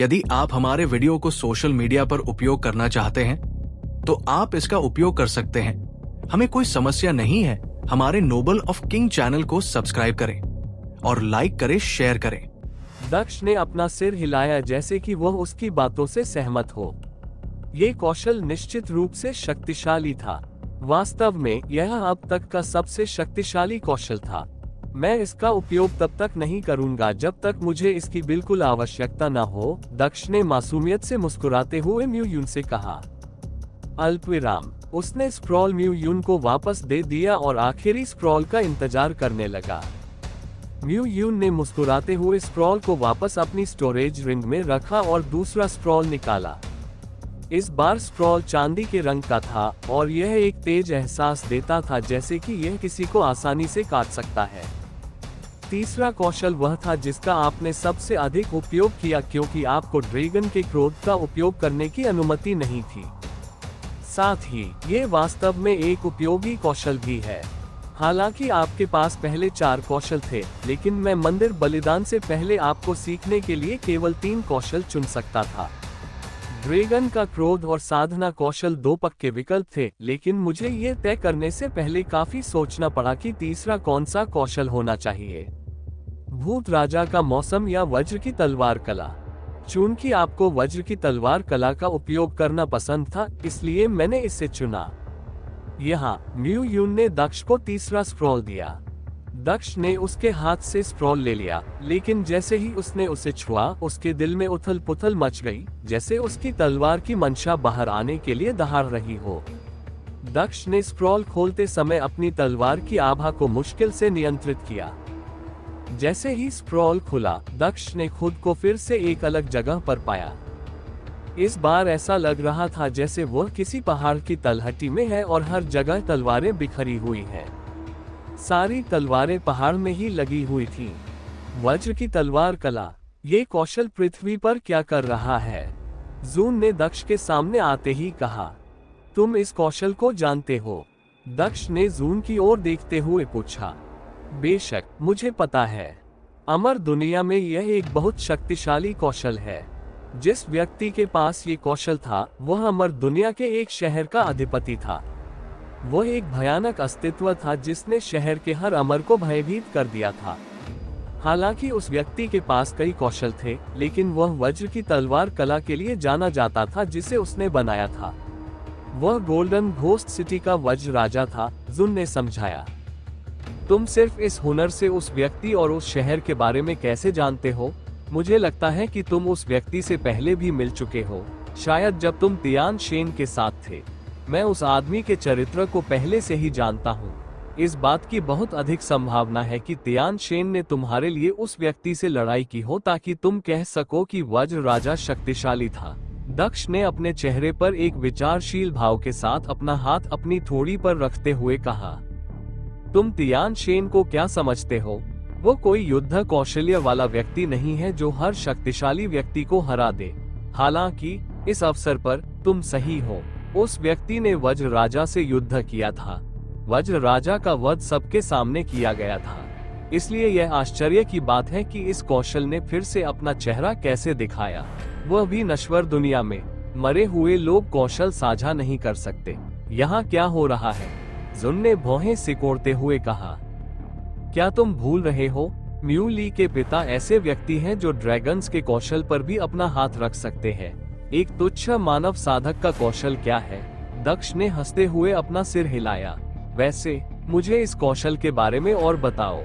यदि आप हमारे वीडियो को सोशल मीडिया पर उपयोग करना चाहते हैं तो आप इसका उपयोग कर सकते हैं। हमें कोई समस्या नहीं है। हमारे नोबल ऑफ किंग चैनल को सब्सक्राइब करें और लाइक करें, शेयर करें। दक्ष ने अपना सिर हिलाया जैसे कि वह उसकी बातों से सहमत हो। ये कौशल निश्चित रूप से शक्तिशाली था। वास्तव में यह अब तक का सबसे शक्तिशाली कौशल था। मैं इसका उपयोग तब तक नहीं करूंगा जब तक मुझे इसकी बिल्कुल आवश्यकता न हो, दक्ष ने मासूमियत से मुस्कुराते हुए म्यू यून से कहा। अल्पविराम। उसने स्प्रॉल म्यू यून को वापस दे दिया और आखिरी स्प्रॉल का इंतजार करने लगा। म्यू यून ने मुस्कुराते हुए स्प्रॉल को वापस अपनी स्टोरेज रिंग में रखा और दूसरा स्प्रॉल निकाला। इस बार स्प्रॉल चांदी के रंग का था और यह एक तेज एहसास देता था जैसे कि यह किसी को आसानी से काट सकता है। तीसरा कौशल वह था जिसका आपने सबसे अधिक उपयोग किया क्योंकि आपको ड्रैगन के क्रोध का उपयोग करने की अनुमति नहीं थी। साथ ही ये वास्तव में एक उपयोगी कौशल भी है। हालांकि आपके पास पहले 4 कौशल थे, लेकिन मैं मंदिर बलिदान से पहले आपको सीखने के लिए केवल 3 कौशल चुन सकता था। ड्रैगन का क्रोध और साधना कौशल 2 पक्के विकल्प थे, लेकिन मुझे ये तय करने से पहले काफी सोचना पड़ा कि तीसरा कौन सा कौशल होना चाहिए। भूत राजा का मौसम या वज्र की तलवार कला। चूंकि आपको वज्र की तलवार कला का उपयोग करना पसंद था, इसलिए मैंने इसे चुना। यहाँ म्यू यून ने दक्ष को तीसरा स्प्रॉल दिया। दक्ष ने उसके हाथ से स्प्रॉल ले लिया, लेकिन जैसे ही उसने उसे छुआ, उसके दिल में उथल पुथल मच गई, जैसे उसकी तलवार की मंशा बाहर आने के लिए दहाड़ रही हो। दक्ष ने स्प्रॉल खोलते समय अपनी तलवार की आभा को मुश्किल से नियंत्रित किया। जैसे ही स्प्रॉल खुला, दक्ष ने खुद को फिर से एक अलग जगह पर पाया। इस बार ऐसा लग रहा था जैसे वह किसी पहाड़ की तलहटी में है और हर जगह तलवारें बिखरी हुई हैं। सारी तलवारें पहाड़ में ही लगी हुई थीं। वज्र की तलवार कला। ये कौशल पृथ्वी पर क्या कर रहा है? जून ने दक्ष के सामने आते ही कहा। तुम इस कौशल को जानते हो? दक्ष ने जून की ओर देखते हुए पूछा। बेशक, मुझे पता है। अमर दुनिया में यह एक बहुत शक्तिशाली कौशल है। जिस व्यक्ति के पास ये कौशल था, वह अमर दुनिया के एक शहर का अधिपति था। वह एक भयानक अस्तित्व था जिसने शहर के हर अमर को भयभीत कर दिया था। हालांकि उस व्यक्ति के पास कई कौशल थे, लेकिन वह वज्र की तलवार कला के लिए जाना जाता था जिसे उसने बनाया था। वह गोल्डन घोस्ट सिटी का वज्र राजा था, जुन ने समझाया। तुम सिर्फ इस हुनर से उस व्यक्ति और उस शहर के बारे में कैसे जानते हो? मुझे लगता है कि तुम उस व्यक्ति से पहले भी मिल चुके हो, शायद जब तुम तियान शेन के साथ थे। मैं उस आदमी के चरित्र को पहले से ही जानता हूँ। इस बात की बहुत अधिक संभावना है कि तियान शेन ने तुम्हारे लिए उस व्यक्ति से लड़ाई की हो ताकि तुम कह सको कि वज्र राजा शक्तिशाली था। दक्ष ने अपने चेहरे पर एक विचारशील भाव के साथ अपना हाथ अपनी थोड़ी पर रखते हुए कहा। तुम तियान शेन को क्या समझते हो? वो कोई युद्ध कौशल्य वाला व्यक्ति नहीं है जो हर शक्तिशाली व्यक्ति को हरा दे। हालांकि इस अवसर पर तुम सही हो। उस व्यक्ति ने वज्र राजा से युद्ध किया था। वज्र राजा का वध सबके सामने किया गया था। इसलिए यह आश्चर्य की बात है कि इस कौशल ने फिर से अपना चेहरा कैसे दिखाया, वह भी नश्वर दुनिया में। मरे हुए लोग कौशल साझा नहीं कर सकते। यहाँ क्या हो रहा है? जुन ने भौहें सिकोड़ते हुए कहा। क्या तुम भूल रहे हो? म्यू ली के पिता ऐसे व्यक्ति हैं जो ड्रैगन्स के कौशल पर भी अपना हाथ रख सकते हैं। एक तुच्छ मानव साधक का कौशल क्या है? दक्ष ने हंसते हुए अपना सिर हिलाया। वैसे मुझे इस कौशल के बारे में और बताओ।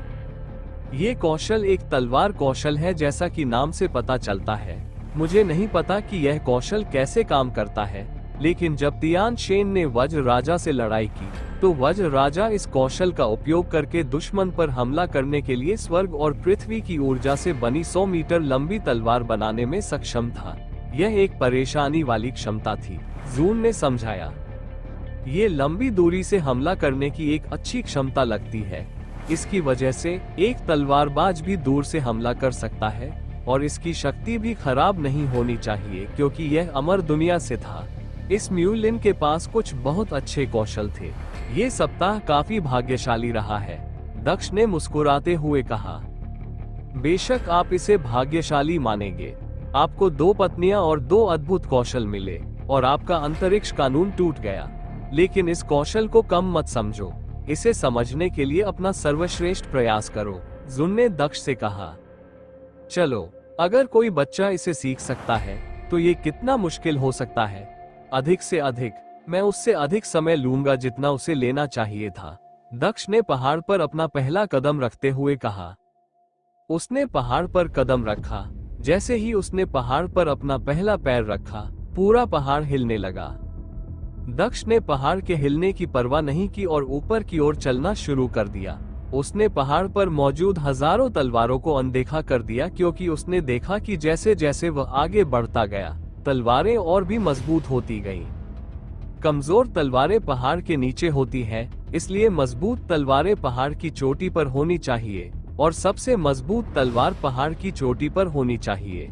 ये कौशल एक तलवार कौशल है, जैसा कि नाम से पता चलता है। मुझे नहीं पता कि यह कौशल कैसे काम करता है, लेकिन जब तियान शेन ने वज्र राजा से लड़ाई की, तो वज्र राजा इस कौशल का उपयोग करके दुश्मन पर हमला करने के लिए स्वर्ग और पृथ्वी की ऊर्जा से बनी 100 मीटर लंबी तलवार बनाने में सक्षम था। यह एक परेशानी वाली क्षमता थी, जून ने समझाया। ये लंबी दूरी से हमला करने की एक अच्छी क्षमता लगती है। इसकी वजह से एक तलवारबाज भी दूर से हमला कर सकता है, और इसकी शक्ति भी खराब नहीं होनी चाहिए क्योंकि यह अमर दुनिया से था। इस म्यूलिन के पास कुछ बहुत अच्छे कौशल थे। ये सप्ताह काफी भाग्यशाली रहा है, दक्ष ने मुस्कुराते हुए कहा। बेशक आप इसे भाग्यशाली मानेंगे। आपको 2 पत्नियां और 2 अद्भुत कौशल मिले और आपका अंतरिक्ष कानून टूट गया। लेकिन इस कौशल को कम मत समझो, इसे समझने के लिए अपना सर्वश्रेष्ठ प्रयास करो, जुन ने दक्ष से कहा। चलो, अगर कोई बच्चा इसे सीख सकता है तो ये कितना मुश्किल हो सकता है। अधिक से अधिक मैं उससे अधिक समय लूंगा जितना उसे लेना चाहिए था, दक्ष ने पहाड़ पर अपना पहला कदम रखते हुए कहा। उसने पहाड़ पर कदम रखा। जैसे ही उसने पहाड़ पर अपना पहला पैर रखा, पूरा पहाड़ हिलने लगा। दक्ष ने पहाड़ के हिलने की परवाह नहीं की और ऊपर की ओर चलना शुरू कर दिया। उसने पहाड़ पर मौजूद हजारों तलवारों को अनदेखा कर दिया, क्योंकि उसने देखा कि जैसे जैसे वह आगे बढ़ता गया, तलवारें और भी मजबूत होती गईं। कमजोर तलवारें पहाड़ के नीचे होती हैं, इसलिए मजबूत तलवारें पहाड़ की चोटी पर होनी चाहिए और सबसे मजबूत तलवार पहाड़ की चोटी पर होनी चाहिए।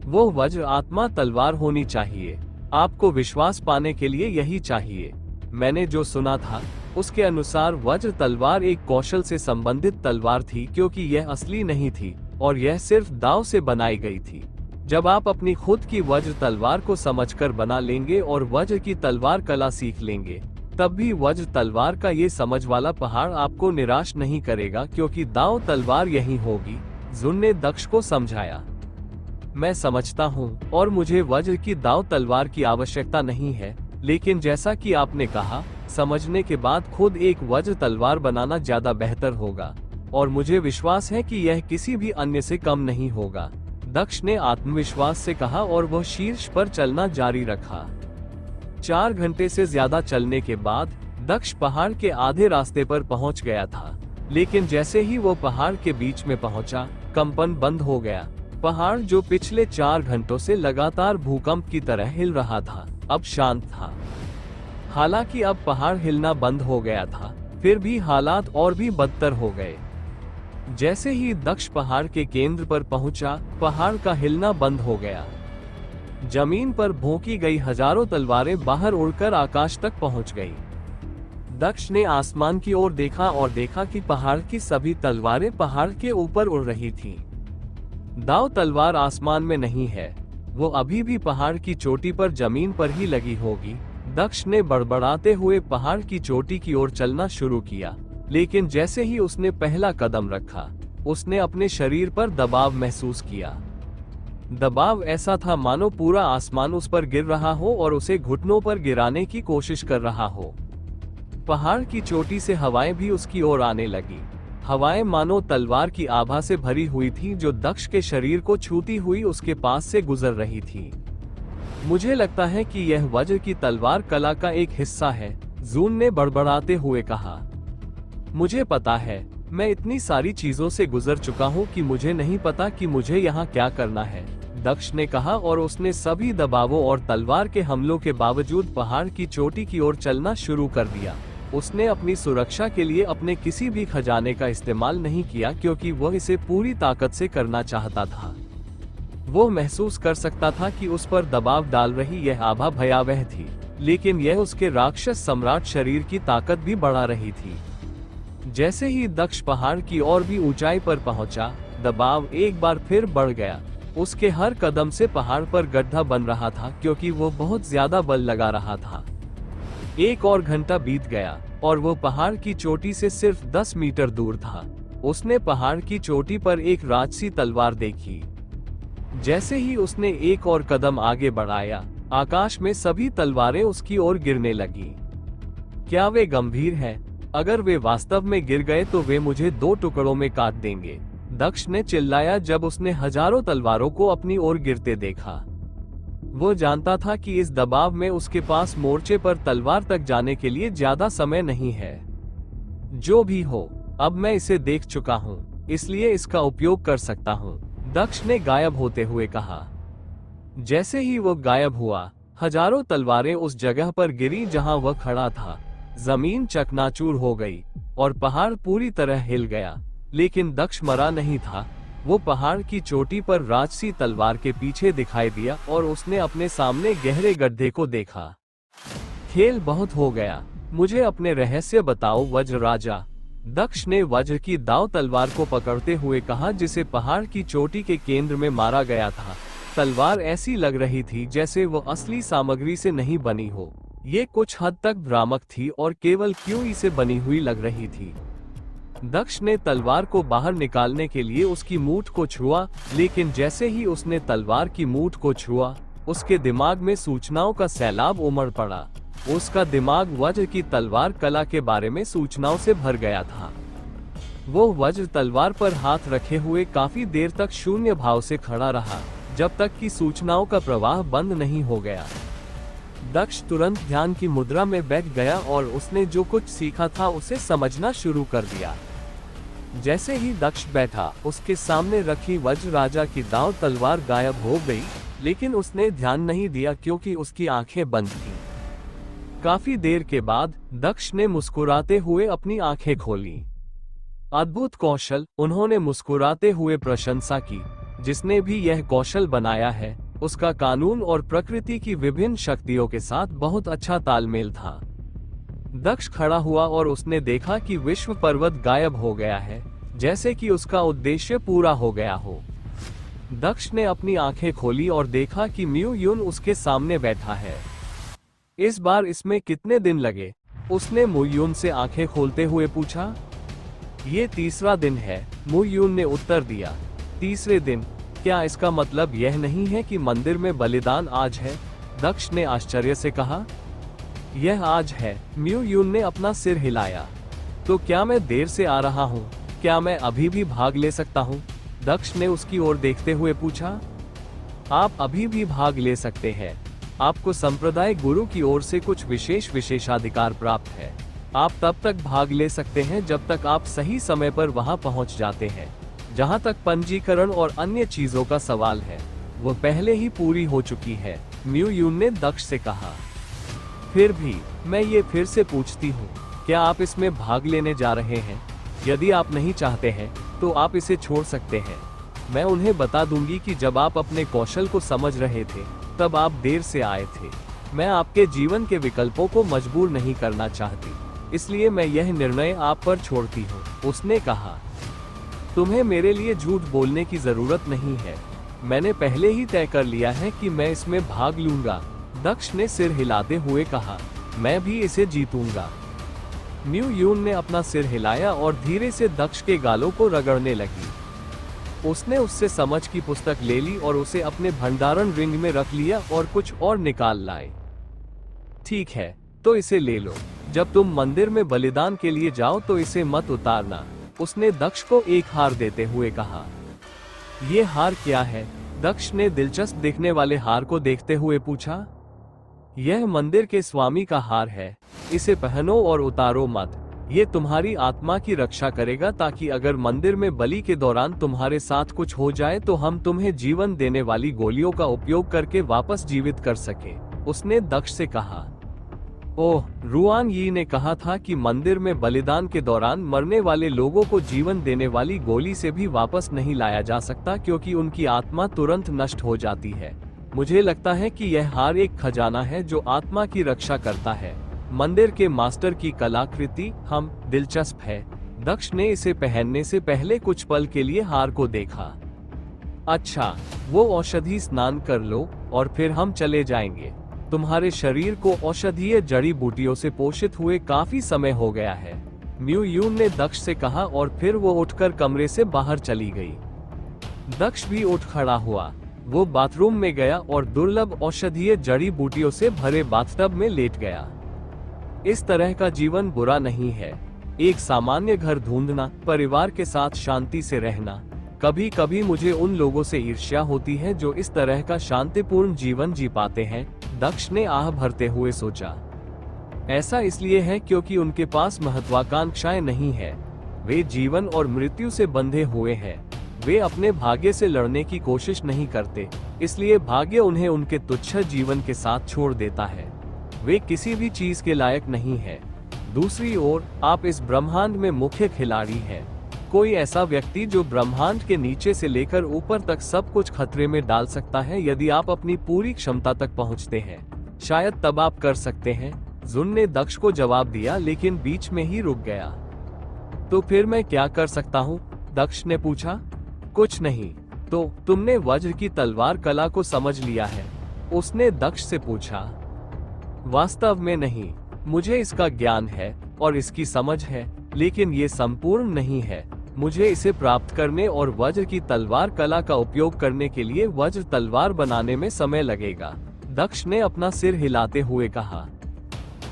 वो वज्र आत्मा तलवार होनी चाहिए। आपको विश्वास पाने के लिए यही चाहिए। मैंने जो सुना था उसके अनुसार वज्र तलवार एक कौशल से संबंधित तलवार थी, क्योंकि यह असली नहीं थी और यह सिर्फ दांव से बनाई गई थी। जब आप अपनी खुद की वज्र तलवार को समझकर बना लेंगे और वज्र की तलवार कला सीख लेंगे, तब भी वज्र तलवार का ये समझ वाला पहाड़ आपको निराश नहीं करेगा, क्योंकि दांव तलवार यही होगी, जुन ने दक्ष को समझाया। मैं समझता हूँ और मुझे वज्र की दांव तलवार की आवश्यकता नहीं है, लेकिन जैसा कि आपने कहा, समझने के बाद खुद एक वज्र तलवार बनाना ज्यादा बेहतर होगा और मुझे विश्वास है कि यह किसी भी अन्य से कम नहीं होगा, दक्ष ने आत्मविश्वास से कहा और वह शीर्ष पर चलना जारी रखा। 4 घंटे से ज्यादा चलने के बाद दक्ष पहाड़ के आधे रास्ते पर पहुंच गया था, लेकिन जैसे ही वो पहाड़ के बीच में पहुंचा, कंपन बंद हो गया। पहाड़ जो पिछले 4 घंटों से लगातार भूकंप की तरह हिल रहा था, अब शांत था। हालांकि अब पहाड़ हिलना बंद हो गया था, फिर भी हालात और भी बदतर हो गए। जैसे ही दक्ष पहाड़ के केंद्र पर पहुंचा, पहाड़ का हिलना बंद हो गया। जमीन पर भोंकी गई हजारों तलवारें बाहर उड़कर आकाश तक पहुंच गई। दक्ष ने आसमान की ओर देखा और देखा कि पहाड़ की सभी तलवारें पहाड़ के ऊपर उड़ रही थीं। दांव तलवार आसमान में नहीं है, वो अभी भी पहाड़ की चोटी पर जमीन पर ही लगी होगी। दक्ष ने बड़बड़ाते हुए पहाड़ की चोटी की ओर चलना शुरू किया, लेकिन जैसे ही उसने पहला कदम रखा, उसने अपने शरीर पर दबाव महसूस किया। दबाव ऐसा था मानो पूरा आसमान उस पर गिर रहा हो और उसे घुटनों पर गिराने की कोशिश कर रहा हो। पहाड़ की चोटी से हवाएं भी उसकी ओर आने लगी। हवाएं मानो तलवार की आभा से भरी हुई थी, जो दक्ष के शरीर को छूती हुई उसके पास से गुजर रही थी। मुझे लगता है कि यह वज्र की तलवार कला का एक हिस्सा है, जून ने बड़बड़ाते हुए कहा। मुझे पता है, मैं इतनी सारी चीजों से गुजर चुका हूँ कि मुझे नहीं पता कि मुझे यहाँ क्या करना है, दक्ष ने कहा और उसने सभी दबावों और तलवार के हमलों के बावजूद पहाड़ की चोटी की ओर चलना शुरू कर दिया। उसने अपनी सुरक्षा के लिए अपने किसी भी खजाने का इस्तेमाल नहीं किया, क्योंकि वह इसे पूरी ताकत से करना चाहता था। वो महसूस कर सकता था कि उस पर दबाव डाल रही यह आभा भयावह थी, लेकिन यह उसके राक्षस सम्राट शरीर की ताकत भी बढ़ा रही थी। जैसे ही दक्ष पहाड़ की और भी ऊंचाई पर पहुंचा, दबाव एक बार फिर बढ़ गया। उसके हर कदम से पहाड़ पर गड्ढा बन रहा था, क्योंकि वो बहुत ज्यादा बल लगा रहा था। 1 और घंटा बीत गया और वो पहाड़ की चोटी से सिर्फ 10 मीटर दूर था। उसने पहाड़ की चोटी पर एक राजसी तलवार देखी। जैसे ही उसने 1 और कदम आगे बढ़ाया, आकाश में सभी तलवारें उसकी ओर गिरने लगी। क्या वे गंभीर हैं? अगर वे वास्तव में गिर गए तो वे मुझे 2 टुकड़ों में काट देंगे, दक्ष ने चिल्लाया जब उसने हजारों तलवारों को अपनी ओर गिरते देखा। वो जानता था कि इस दबाव में उसके पास मोर्चे पर तलवार तक जाने के लिए ज्यादा समय नहीं है। जो भी हो, अब मैं इसे देख चुका हूँ, इसलिए इसका उपयोग कर सकता हूँ, दक्ष ने गायब होते हुए कहा। जैसे ही वो गायब हुआ, हजारों तलवारें उस जगह पर गिरी जहां वह खड़ा था। जमीन चकनाचूर हो गई और पहाड़ पूरी तरह हिल गया, लेकिन दक्ष मरा नहीं था। वो पहाड़ की चोटी पर राजसी तलवार के पीछे दिखाई दिया और उसने अपने सामने गहरे गड्ढे को देखा। खेल बहुत हो गया, मुझे अपने रहस्य बताओ वज्र राजा, दक्ष ने वज्र की दाव तलवार को पकड़ते हुए कहा, जिसे पहाड़ की चोटी के केंद्र में मारा गया था। तलवार ऐसी लग रही थी जैसे वो असली सामग्री से नहीं बनी हो। ये कुछ हद तक भ्रामक थी और केवल क्यूई से बनी हुई लग रही थी। दक्ष ने तलवार को बाहर निकालने के लिए उसकी मूठ को छुआ, लेकिन जैसे ही उसने तलवार की मूठ को छुआ, उसके दिमाग में सूचनाओं का सैलाब उमड़ पड़ा। उसका दिमाग वज्र की तलवार कला के बारे में सूचनाओं से भर गया था। वो वज्र तलवार पर हाथ रखे हुए काफी देर तक शून्य भाव से खड़ा रहा, जब तक कि सूचनाओं का प्रवाह बंद नहीं हो गया। दक्ष तुरंत ध्यान की मुद्रा में बैठ गया और उसने जो कुछ सीखा था उसे समझना शुरू कर दिया। जैसे ही दक्ष बैठा, उसके सामने रखी वज्र राजा की दांव तलवार गायब हो गई, लेकिन उसने ध्यान नहीं दिया क्योंकि उसकी आंखें बंद थीं। काफी देर के बाद दक्ष ने मुस्कुराते हुए अपनी आंखें खोली। अद्भुत कौशल, उन्होंने मुस्कुराते हुए प्रशंसा की। जिसने भी यह कौशल बनाया है, उसका कानून और प्रकृति की विभिन्न शक्तियों के साथ बहुत अच्छा तालमेल था। दक्ष खड़ा हुआ और उसने देखा कि विश्व पर्वत गायब हो गया है, जैसे कि उसका उद्देश्य पूरा हो गया हो। दक्ष ने अपनी आंखें खोली और देखा कि म्यू यून उसके सामने बैठा है। इस बार इसमें कितने दिन लगे? उसने मु यून से आंखें खोलते हुए पूछा। ये तीसरा दिन है, मु यून ने उत्तर दिया। तीसरे दिन? क्या इसका मतलब यह नहीं है कि मंदिर में बलिदान आज है? दक्ष ने आश्चर्य से कहा। यह आज है, म्यू यून ने अपना सिर हिलाया। तो क्या मैं देर से आ रहा हूँ? क्या मैं अभी भी भाग ले सकता हूँ? दक्ष ने उसकी ओर देखते हुए पूछा। आप अभी भी भाग ले सकते हैं। आपको संप्रदाय गुरु की ओर से कुछ विशेषाधिकार प्राप्त है। आप तब तक भाग ले सकते हैं जब तक आप सही समय पर वहां पहुंच जाते हैं। जहां तक पंजीकरण और अन्य चीजों का सवाल है, वो पहले ही पूरी हो चुकी है, म्यू यून ने दक्ष से कहा। फिर भी मैं ये फिर से पूछती हूँ, क्या आप इसमें भाग लेने जा रहे हैं? यदि आप नहीं चाहते हैं तो आप इसे छोड़ सकते हैं। मैं उन्हें बता दूंगी कि जब आप अपने कौशल को समझ रहे थे तब आप देर से आए थे। मैं आपके जीवन के विकल्पों को मजबूर नहीं करना चाहती, इसलिए मैं यह निर्णय आप पर छोड़ती हूँ, उसने कहा। तुम्हें मेरे लिए झूठ बोलने की जरूरत नहीं है। मैंने पहले ही तय कर लिया है कि मैं इसमें भाग लूंगा, दक्ष ने सिर हिलाते हुए कहा। मैं भी इसे जीतूंगा। म्यू यून ने अपना सिर हिलाया और धीरे से दक्ष के गालों को रगड़ने लगी। उसने उससे समझ की पुस्तक ले ली और उसे अपने भंडारण रिंग में रख लिया और कुछ और निकाल लाए। ठीक है, तो इसे ले लो। जब तुम मंदिर में बलिदान के लिए जाओ तो इसे मत उतारना, उसने दक्ष को एक हार देते हुए कहा। ये हार क्या है? दक्ष ने दिलचस्प दिखने वाले हार को देखते हुए पूछा। यह मंदिर के स्वामी का हार है। इसे पहनो और उतारो मत। ये तुम्हारी आत्मा की रक्षा करेगा ताकि अगर मंदिर में बलि के दौरान तुम्हारे साथ कुछ हो जाए तो हम तुम्हें जीवन देने वाली गोलियों का उपयोग करके वापस जीवित कर सके, उसने दक्ष से कहा। ओह, रुआन यी ने कहा था कि मंदिर में बलिदान के दौरान मरने वाले लोगों को जीवन देने वाली गोली से भी वापस नहीं लाया जा सकता क्योंकि उनकी आत्मा तुरंत नष्ट हो जाती है। मुझे लगता है कि यह हार एक खजाना है जो आत्मा की रक्षा करता है। मंदिर के मास्टर की कलाकृति हम दिलचस्प है। दक्ष ने इसे पहनने से पहले कुछ पल के लिए हार को देखा। अच्छा, वो औषधि स्नान कर लो और फिर हम चले जाएंगे। तुम्हारे शरीर को औषधीय जड़ी बूटियों से पोषित हुए काफी समय हो गया है, म्यू यून ने दक्ष से कहा और फिर वो उठकर कमरे से बाहर चली गई। दक्ष भी उठ खड़ा हुआ। वो बाथरूम में गया और दुर्लभ औषधीय जड़ी बूटियों से भरे बाथटब में लेट गया। इस तरह का जीवन बुरा नहीं है। एक सामान्य घर ढूंढना, परिवार के साथ शांति से रहना। कभी कभी मुझे उन लोगों से ईर्ष्या होती है जो इस तरह का शांतिपूर्ण जीवन जी पाते हैं, दक्ष ने आह भरते हुए सोचा। ऐसा इसलिए है क्योंकि उनके पास महत्वाकांक्षाएं नहीं है। वे जीवन और मृत्यु से बंधे हुए हैं। वे अपने भाग्य से लड़ने की कोशिश नहीं करते, इसलिए भाग्य उन्हें उनके तुच्छ जीवन के साथ छोड़ देता है। वे किसी भी चीज के लायक नहीं है। दूसरी ओर, आप इस ब्रह्मांड में मुख्य खिलाड़ी हैं। कोई ऐसा व्यक्ति जो ब्रह्मांड के नीचे से लेकर ऊपर तक सब कुछ खतरे में डाल सकता है यदि आप अपनी पूरी क्षमता तक पहुंचते हैं। शायद तब आप कर सकते हैं, जुन ने दक्ष को जवाब दिया, लेकिन बीच में ही रुक गया। तो फिर मैं क्या कर सकता हूँ? दक्ष ने पूछा। कुछ नहीं, तो तुमने वज्र की तलवार कला को समझ लिया है? उसने दक्ष से पूछा। वास्तव में नहीं, मुझे इसका ज्ञान है और इसकी समझ है, लेकिन ये संपूर्ण नहीं है। मुझे इसे प्राप्त करने और वज्र की तलवार कला का उपयोग करने के लिए वज्र तलवार बनाने में समय लगेगा। दक्ष ने अपना सिर हिलाते हुए कहा।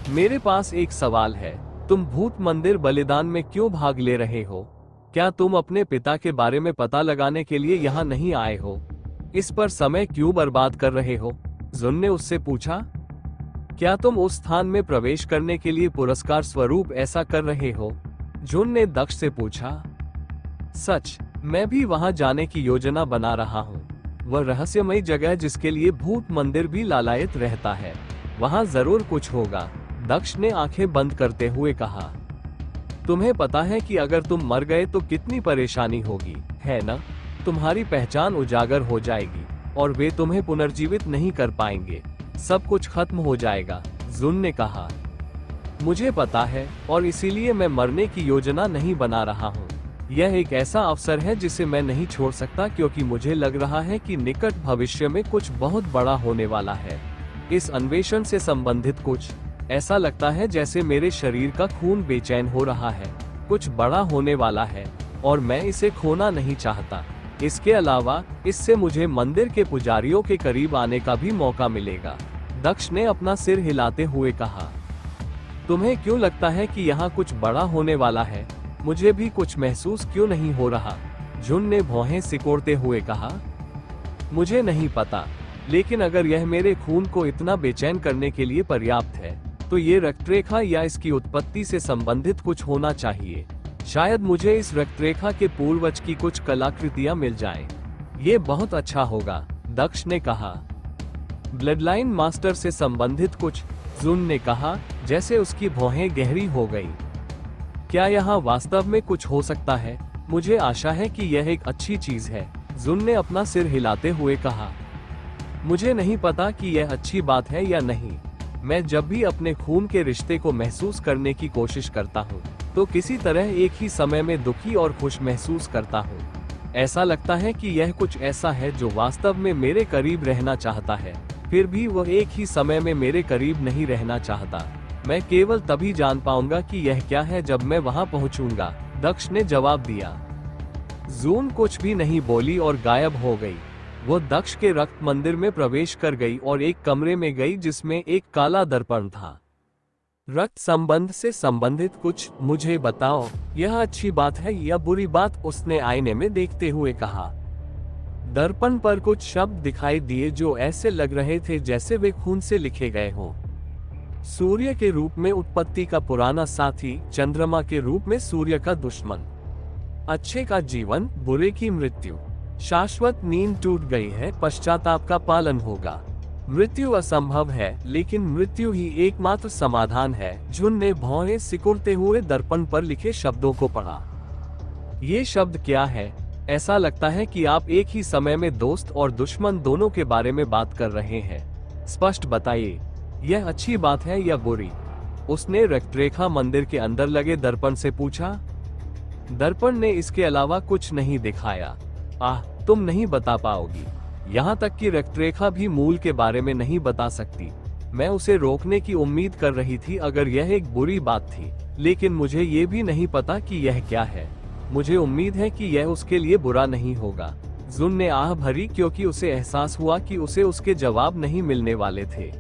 मेरे पास एक सवाल है, तुम भूत मंदिर बलिदान में क्यों भाग ले रहे हो? क्या तुम अपने पिता के बारे में पता लगाने के लिए यहाँ नहीं आए हो? इस पर समय क्यों बर्बाद कर रहे हो? जुन ने उससे पूछा। क्या तुम उस स्थान में प्रवेश करने के लिए पुरस्कार स्वरूप ऐसा कर रहे हो? जुन ने दक्ष से पूछा। सच, मैं भी वहां जाने की योजना बना रहा हूँ। वह रहस्यमयी जगह जिसके लिए भूत मंदिर भी लालायित रहता है। वहां जरूर कुछ होगा। दक्ष ने आंखें बंद करते हुए कहा। तुम्हें पता है कि अगर तुम मर गए तो कितनी परेशानी होगी, है ना? तुम्हारी पहचान उजागर हो जाएगी और वे तुम्हें पुनर्जीवित नहीं कर पाएंगे। सब कुछ खत्म हो जाएगा, जुन ने कहा। मुझे पता है और इसीलिए मैं मरने की योजना नहीं बना रहा हूँ। यह एक ऐसा अवसर है जिसे मैं नहीं छोड़ सकता, क्योंकि मुझे लग रहा है कि निकट भविष्य में कुछ बहुत बड़ा होने वाला है। इस अन्वेषण से संबंधित कुछ ऐसा लगता है जैसे मेरे शरीर का खून बेचैन हो रहा है। कुछ बड़ा होने वाला है और मैं इसे खोना नहीं चाहता। इसके अलावा इससे मुझे मंदिर के पुजारियों के करीब आने का भी मौका मिलेगा। दक्ष ने अपना सिर हिलाते हुए कहा। तुम्हें क्यों लगता है कि यहाँ कुछ बड़ा होने वाला है? मुझे भी कुछ महसूस क्यों नहीं हो रहा? जुन ने भौहें सिकोड़ते हुए कहा। मुझे नहीं पता, लेकिन अगर यह मेरे खून को इतना बेचैन करने के लिए पर्याप्त है तो ये रक्तरेखा या इसकी उत्पत्ति से संबंधित कुछ होना चाहिए। शायद मुझे इस रक्तरेखा के पूर्वज की कुछ कलाकृतियां मिल जाएं। ये बहुत अच्छा होगा, दक्ष ने कहा। ब्लडलाइन मास्टर से संबंधित कुछ, जुन ने कहा, जैसे उसकी भौहें गहरी हो गई। क्या यहाँ वास्तव में कुछ हो सकता है? मुझे आशा है कि यह एक अच्छी चीज है, जुन ने अपना सिर हिलाते हुए कहा। मुझे नहीं पता कि यह अच्छी बात है या नहीं। मैं जब भी अपने खून के रिश्ते को महसूस करने की कोशिश करता हूँ तो किसी तरह एक ही समय में दुखी और खुश महसूस करता हूँ। ऐसा लगता है कि यह कुछ ऐसा है जो वास्तव में मेरे करीब रहना चाहता है, फिर भी वह एक ही समय में मेरे करीब नहीं रहना चाहता। मैं केवल तभी जान पाऊंगा कि यह क्या है जब मैं वहां पहुंचूंगा, दक्ष ने जवाब दिया। जून कुछ भी नहीं बोली और गायब हो गई। वो दक्ष के रक्त मंदिर में प्रवेश कर गई और एक कमरे में गई जिसमें एक काला दर्पण था। रक्त संबंध से संबंधित कुछ मुझे बताओ, यह अच्छी बात है या बुरी बात? उसने आईने में देखते हुए कहा। दर्पण पर कुछ शब्द दिखाई दिए जो ऐसे लग रहे थे जैसे वे खून से लिखे गए हों। सूर्य के रूप में उत्पत्ति का पुराना साथी, चंद्रमा के रूप में सूर्य का दुश्मन। अच्छे का जीवन, बुरे की मृत्यु। शाश्वत नींद टूट गई है, पश्चाताप का पालन होगा। मृत्यु असंभव है, लेकिन मृत्यु ही एकमात्र समाधान है। जुन ने भौहें सिकुड़ते हुए दर्पण पर लिखे शब्दों को पढ़ा। ये शब्द क्या है? ऐसा लगता है कि आप एक ही समय में दोस्त और दुश्मन दोनों के बारे में बात कर रहे हैं। स्पष्ट बताइए, यह अच्छी बात है या बुरी? उसने रक्तरेखा मंदिर के अंदर लगे दर्पण से पूछा। दर्पण ने इसके अलावा कुछ नहीं दिखाया। आह, तुम नहीं बता पाओगी। यहाँ तक कि रक्तरेखा भी मूल के बारे में नहीं बता सकती। मैं उसे रोकने की उम्मीद कर रही थी अगर यह एक बुरी बात थी, लेकिन मुझे ये भी नहीं पता कि यह क्या है। मुझे उम्मीद है कि यह उसके लिए बुरा नहीं होगा। जुन ने आह भरी क्योंकि उसे एहसास हुआ कि उसे उसके जवाब नहीं मिलने वाले थे।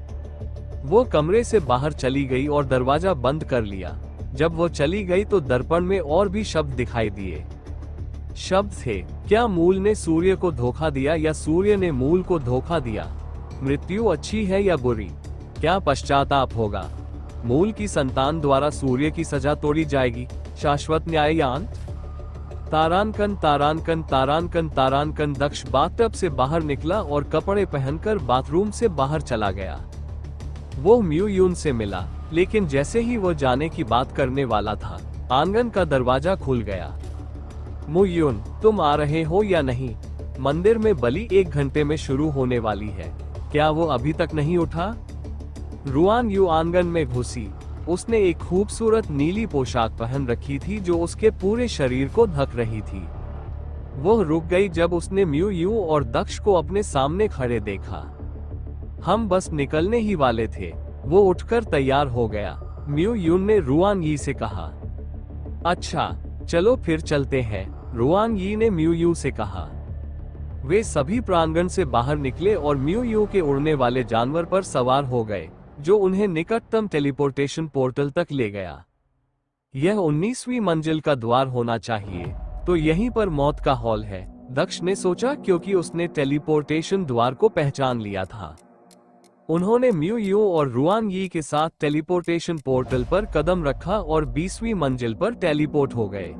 वो कमरे से बाहर चली गई और दरवाजा बंद कर लिया। जब वो चली गई तो दर्पण में और भी शब्द दिखाई दिए। शब्द थे, क्या मूल ने सूर्य को धोखा दिया या सूर्य ने मूल को धोखा दिया? मृत्यु अच्छी है या बुरी? क्या पश्चाताप होगा? मूल की संतान द्वारा सूर्य की सजा तोड़ी जाएगी? शाश्वत न्याय या अंत? तारांकन तारांकन तारांकन तारांकन। दक्ष बाथटब से बाहर निकला और कपड़े पहनकर बाथरूम से बाहर चला गया। वो म्यू यून से मिला, लेकिन जैसे ही वो जाने की बात करने वाला था, आंगन का दरवाजा खुल गया। मु यून, तुम आ रहे हो या नहीं? मंदिर में बलि 1 घंटे में शुरू होने वाली है। क्या वो अभी तक नहीं उठा? रुआन यू आंगन में घुसी। उसने एक खूबसूरत नीली पोशाक पहन रखी थी जो उसके पूरे शरीर को ढक रही थी। वो रुक गई जब उसने म्यू यू और दक्ष को अपने सामने खड़े देखा। हम बस निकलने ही वाले थे। वो उठकर तैयार हो गया। म्यू यून ने रुआन यी से कहा। अच्छा, चलो फिर चलते हैं, रुआन यी ने म्यू यू से कहा। वे सभी प्रांगण से बाहर निकले और म्यू यू के उड़ने वाले जानवर पर सवार हो गए, जो उन्हें निकटतम टेलीपोर्टेशन पोर्टल तक ले गया। यह 19वीं मंजिल का द्वार होना चाहिए, तो यहीं पर मौत का हॉल है, दक्ष ने सोचा, क्योंकि उसने टेलीपोर्टेशन द्वार को पहचान लिया था। उन्होंने म्यू यू और रुआन यी के साथ टेलीपोर्टेशन पोर्टल पर कदम रखा और 20वीं मंजिल पर टेलीपोर्ट हो गए।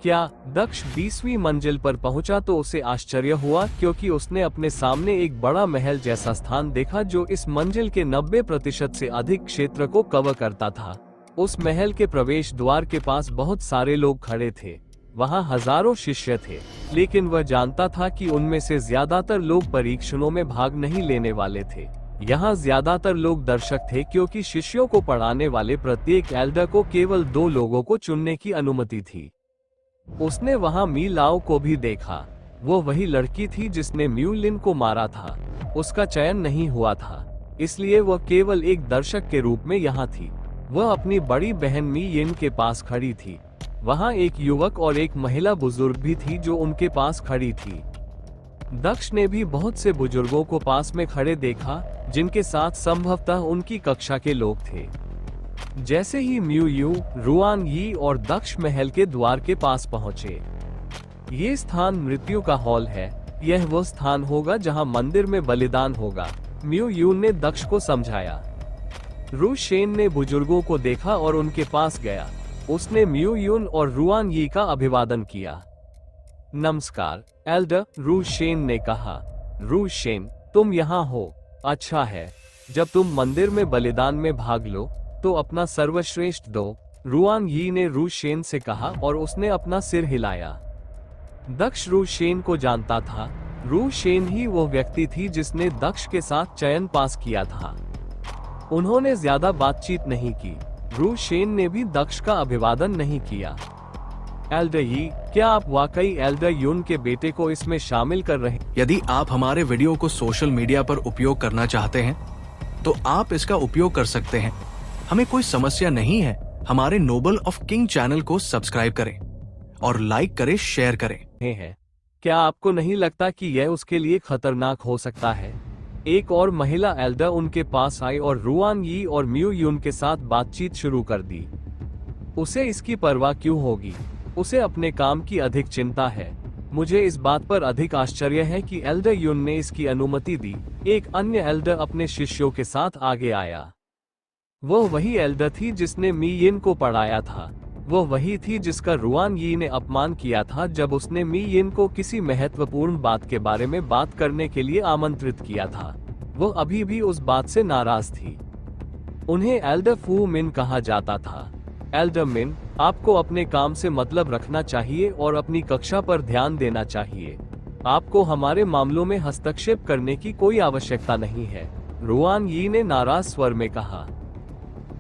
क्या दक्ष 20वीं मंजिल पर पहुंचा तो उसे आश्चर्य हुआ, क्योंकि उसने अपने सामने एक बड़ा महल जैसा स्थान देखा जो इस मंजिल के 90% से अधिक क्षेत्र को कवर करता था। उस महल के प्रवेश द्वार के पास बहुत सारे लोग खड़े थे। वहां हजारों शिष्य थे, लेकिन वह जानता था कि उनमें से ज्यादातर लोग परीक्षणों में भाग नहीं लेने वाले थे। यहाँ ज्यादातर लोग दर्शक थे, क्योंकि शिष्यों को पढ़ाने वाले प्रत्येक एल्डर को केवल 2 लोगों को चुनने की अनुमति थी। उसने वहां मी लाओ को भी देखा। वो वही लड़की थी जिसने म्यू लिन को मारा था। उसका चयन नहीं हुआ था, इसलिए वह केवल एक दर्शक के रूप में यहाँ थी। वह अपनी बड़ी बहन मी यिन के पास खड़ी थी। वहाँ एक युवक और एक महिला बुजुर्ग भी थी जो उनके पास खड़ी थी। दक्ष ने भी बहुत से बुजुर्गों को पास में खड़े देखा, जिनके साथ संभवतः उनकी कक्षा के लोग थे। जैसे ही म्यू यू, रुआन यी और दक्ष महल के द्वार के पास पहुंचे। ये स्थान मृत्यु का हॉल है। यह वो स्थान होगा जहां मंदिर में बलिदान होगा, म्यू यू ने दक्ष को समझाया। रू शेन ने बुजुर्गों को देखा और उनके पास गया। उसने म्यू यून और रुआन यी का अभिवादन किया। नमस्कार एल्डर, रू शेन ने कहा। रू शेन, तुम यहाँ हो। अच्छा है। जब तुम मंदिर में बलिदान में भाग लो तो अपना सर्वश्रेष्ठ दो, रुआन यी ने रू शेन से कहा और उसने अपना सिर हिलाया। दक्ष रू शेन को जानता था। रू शेन ही वो व्यक्ति थी जिसने दक्ष के साथ चयन पास किया था। उन्होंने ज्यादा बातचीत नहीं की। रू शेन ने भी दक्ष का अभिवादन नहीं किया। एल्डर यी, क्या आप वाकई एल्डर यून के बेटे को इसमें शामिल कर रहे हैं? यदि आप हमारे वीडियो को सोशल मीडिया पर उपयोग करना चाहते हैं, तो आप इसका उपयोग कर सकते हैं। हमें कोई समस्या नहीं है। हमारे नोबल ऑफ किंग चैनल को सब्सक्राइब करें और लाइक करें, शेयर करें। हैं। क्या आपको नहीं लगता कि यह उसके लिए खतरनाक हो सकता है? एक और महिला एल्डर उनके पास आई और रुआन यी और म्यू यून के साथ बातचीत शुरू कर दी। उसे इसकी परवाह क्यों होगी? उसे अपने काम की अधिक चिंता है। मुझे इस बात पर अधिक आश्चर्य है कि एल्डर यून ने इसकी अनुमति दी। एक अन्य एल्डर अपने शिष्यों के साथ आगे आया। वह वही एल्डर थी जिसने मी यिन को पढ़ाया था। वह वही थी जिसका रुआन यी ने अपमान किया था जब उसने मी यिन को किसी महत्वपूर्ण बात के बारे में बात करने के लिए आमंत्रित किया था। वह अभी भी उस बात से नाराज थी। उन्हें एल्डर फू मिन कहा जाता था। एल्डर मिन, आपको अपने काम से मतलब रखना चाहिए और अपनी कक्षा पर ध्यान देना चाहिए। आपको हमारे मामलों में हस्तक्षेप करने की कोई आवश्यकता नहीं है, रुआन यी ने नाराज स्वर में कहा।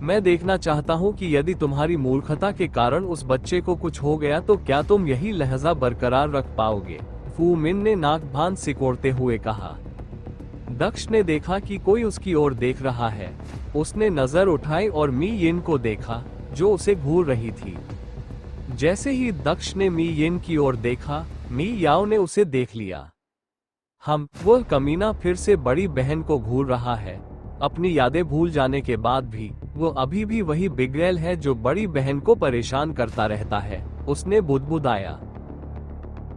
मैं देखना चाहता हूं कि यदि तुम्हारी मूर्खता के कारण उस बच्चे को कुछ हो गया तो क्या तुम यही लहजा बरकरार रख पाओगे? फू मिन ने नाक भान सिकोड़ते हुए कहा। दक्ष ने देखा कि कोई उसकी ओर देख रहा है। उसने नजर उठाई और मी यिन को देखा, जो उसे घूर रही थी। जैसे ही दक्ष ने मी यिन की ओर देखा, मी याओ ने उसे देख लिया। वह कमीना फिर से बड़ी बहन को घूर रहा है। अपनी यादें भूल जाने के बाद भी वो अभी भी वही बिग्रेल है जो बड़ी बहन को परेशान करता रहता है, उसने बुदबुदाया।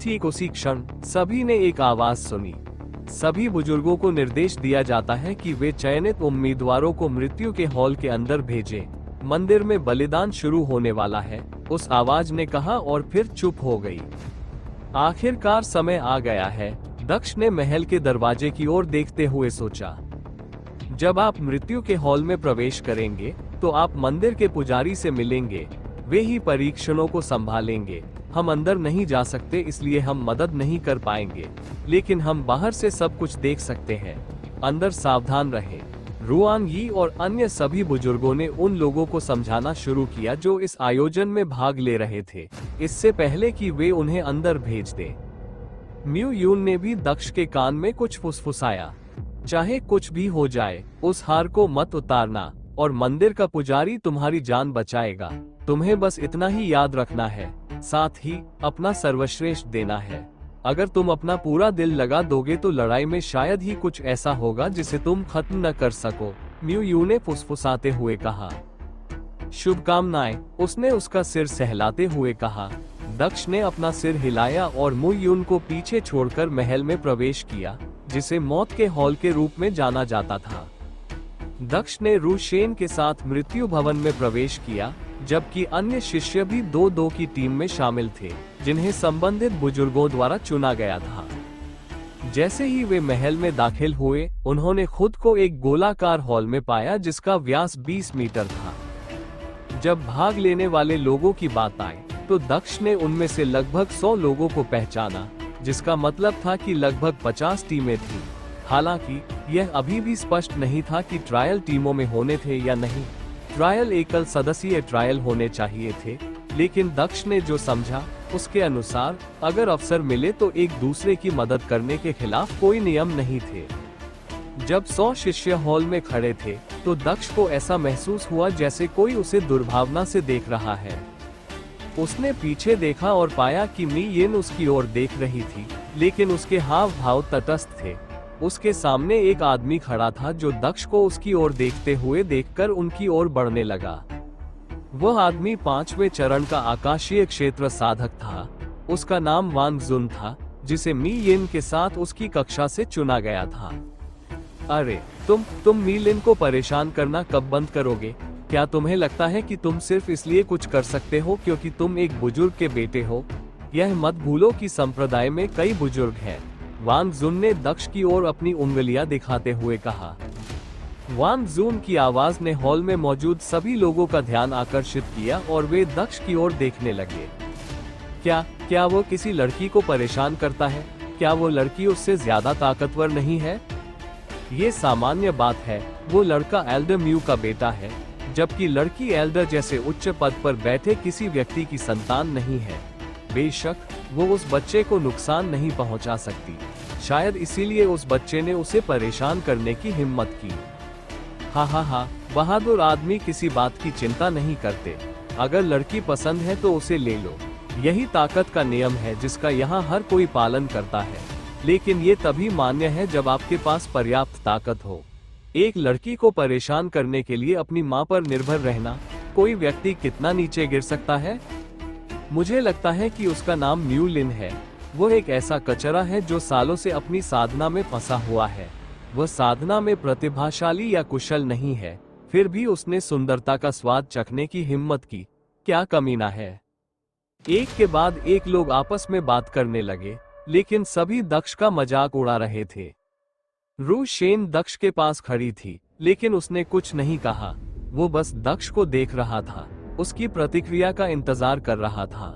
ठीक उसी क्षण सभी ने एक आवाज सुनी। सभी बुजुर्गों को निर्देश दिया जाता है कि वे चयनित उम्मीदवारों को मृत्यु के हॉल के अंदर भेजें। मंदिर में बलिदान शुरू होने वाला है, उस आवाज ने कहा और फिर चुप हो गई। आखिरकार समय आ गया है, दक्ष ने महल के दरवाजे की ओर देखते हुए सोचा। जब आप मृत्यु के हॉल में प्रवेश करेंगे तो आप मंदिर के पुजारी से मिलेंगे। वे ही परीक्षणों को संभालेंगे। हम अंदर नहीं जा सकते, इसलिए हम मदद नहीं कर पाएंगे, लेकिन हम बाहर से सब कुछ देख सकते हैं। अंदर सावधान रहें। रुआन यी और अन्य सभी बुजुर्गों ने उन लोगों को समझाना शुरू किया जो इस आयोजन में भाग ले रहे थे। इससे पहले कि वे उन्हें अंदर भेज दे। म्यू यून ने भी दक्ष के कान में कुछ फुसफुसाया, चाहे कुछ भी हो जाए, उस हार को मत उतारना, और मंदिर का पुजारी तुम्हारी जान बचाएगा। तुम्हें बस इतना ही याद रखना है, साथ ही अपना सर्वश्रेष्ठ देना है। अगर तुम अपना पूरा दिल लगा दोगे तो लड़ाई में शायद ही कुछ ऐसा होगा जिसे तुम खत्म न कर सको, म्यू यू ने फुसफुसाते हुए कहा। शुभकामनाएं, उसने उसका सिर सहलाते हुए कहा। दक्ष ने अपना सिर हिलाया और म्यू यून को पीछे छोड़कर महल में प्रवेश किया, जिसे मौत के हॉल के रूप में जाना जाता था। दक्ष ने रु शेन के साथ मृत्यु भवन में प्रवेश किया, जबकि अन्य शिष्य भी 2-2 की टीम में शामिल थे, जिन्हें संबंधित बुजुर्गों द्वारा चुना गया था। जैसे ही वे महल में दाखिल हुए, उन्होंने खुद को एक गोलाकार हॉल में पाया जिसका व्यास 20 मीटर था। जब भाग लेने वाले लोगों की बात आई, तो दक्ष ने उनमें से लगभग 100 लोगों को पहचाना, जिसका मतलब था कि लगभग 50 टीमें थीं। हालांकि यह अभी भी स्पष्ट नहीं था कि ट्रायल टीमों में होने थे या नहीं। ट्रायल एकल सदस्यीय ट्रायल होने चाहिए थे, लेकिन दक्ष ने जो समझा उसके अनुसार अगर अवसर मिले तो एक दूसरे की मदद करने के खिलाफ कोई नियम नहीं थे। जब 100 शिष्य हॉल में खड़े थे, तो दक्ष को ऐसा महसूस हुआ जैसे कोई उसे दुर्भावना से देख रहा है। उसने पीछे देखा और पाया कि मी येन उसकी ओर देख रही थी, लेकिन उसके हाव भाव तटस्थ थे। उसके सामने एक आदमी खड़ा था जो दक्ष को उसकी ओर देखते हुए देखकर उनकी ओर बढ़ने लगा। वह आदमी 5वें चरण का आकाशीय क्षेत्र साधक था। उसका नाम वांग जुन था, जिसे मी येन के साथ उसकी कक्षा से चुना गया था। अरे तुम मी लिन को परेशान करना कब बंद करोगे? क्या तुम्हें लगता है कि तुम सिर्फ इसलिए कुछ कर सकते हो क्योंकि तुम एक बुजुर्ग के बेटे हो? यह मत भूलो कि संप्रदाय में कई बुजुर्ग हैं। वांग जुन ने दक्ष की ओर अपनी उंगलियां दिखाते हुए कहा। वांग जुन की आवाज ने हॉल में मौजूद सभी लोगों का ध्यान आकर्षित किया और वे दक्ष की ओर देखने लगे। क्या वो किसी लड़की को परेशान करता है? क्या वो लड़की उससे ज्यादा ताकतवर नहीं है? ये सामान्य बात है। वो लड़का एल्डर म्यू का बेटा है, जबकि लड़की एल्डर जैसे उच्च पद पर बैठे किसी व्यक्ति की संतान नहीं है। बेशक वो उस बच्चे को नुकसान नहीं पहुंचा सकती, शायद इसीलिए उस बच्चे ने उसे परेशान करने की हिम्मत की। हा, बहादुर आदमी किसी बात की चिंता नहीं करते। अगर लड़की पसंद है तो उसे ले लो। यही ताकत का नियम है जिसका यहाँ हर कोई पालन करता है, लेकिन ये तभी मान्य है जब आपके पास पर्याप्त ताकत हो। एक लड़की को परेशान करने के लिए अपनी माँ पर निर्भर रहना, कोई व्यक्ति कितना नीचे गिर सकता है? मुझे लगता है कि उसका नाम म्यू लिन है। वो एक ऐसा कचरा है जो सालों से अपनी साधना में फंसा हुआ है। वह साधना में प्रतिभाशाली या कुशल नहीं है, फिर भी उसने सुंदरता का स्वाद चखने की हिम्मत की। क्या कमीना है? एक के बाद एक लोग आपस में बात करने लगे, लेकिन सभी दक्ष का मजाक उड़ा रहे थे। रु शेन दक्ष के पास खड़ी थी, लेकिन उसने कुछ नहीं कहा। वो बस दक्ष को देख रहा था, उसकी प्रतिक्रिया का इंतजार कर रहा था।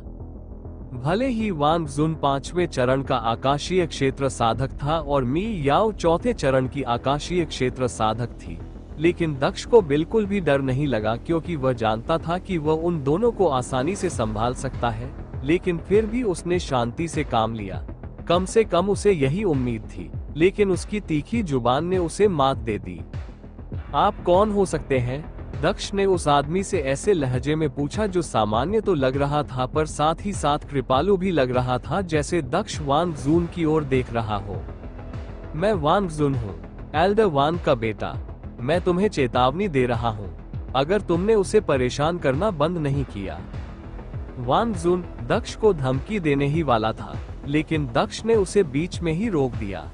भले ही वांग जुन 5वें चरण का आकाशीय क्षेत्र साधक था और मी याओ 4थे चरण की आकाशीय क्षेत्र साधक थी, लेकिन दक्ष को बिल्कुल भी डर नहीं लगा, क्योंकि वह जानता था कि वह उन दोनों को आसानी से संभाल सकता है। लेकिन फिर भी उसने शांति से काम लिया। कम से कम उसे यही उम्मीद थी, लेकिन उसकी तीखी जुबान ने उसे मात दे दी। आप कौन हो सकते हैं? दक्ष ने उस आदमी से ऐसे लहजे में पूछा जो सामान्य तो लग रहा था, पर साथ ही साथ कृपालु भी लग रहा था, जैसे दक्ष वांग जुन की ओर देख रहा हो। मैं वांग जुन हूँ, एल्डर वांग का बेटा। मैं तुम्हें चेतावनी दे रहा हूँ, अगर तुमने उसे परेशान करना बंद नहीं किया। वांग जुन दक्ष को धमकी देने ही वाला था, लेकिन दक्ष ने उसे बीच में ही रोक दिया।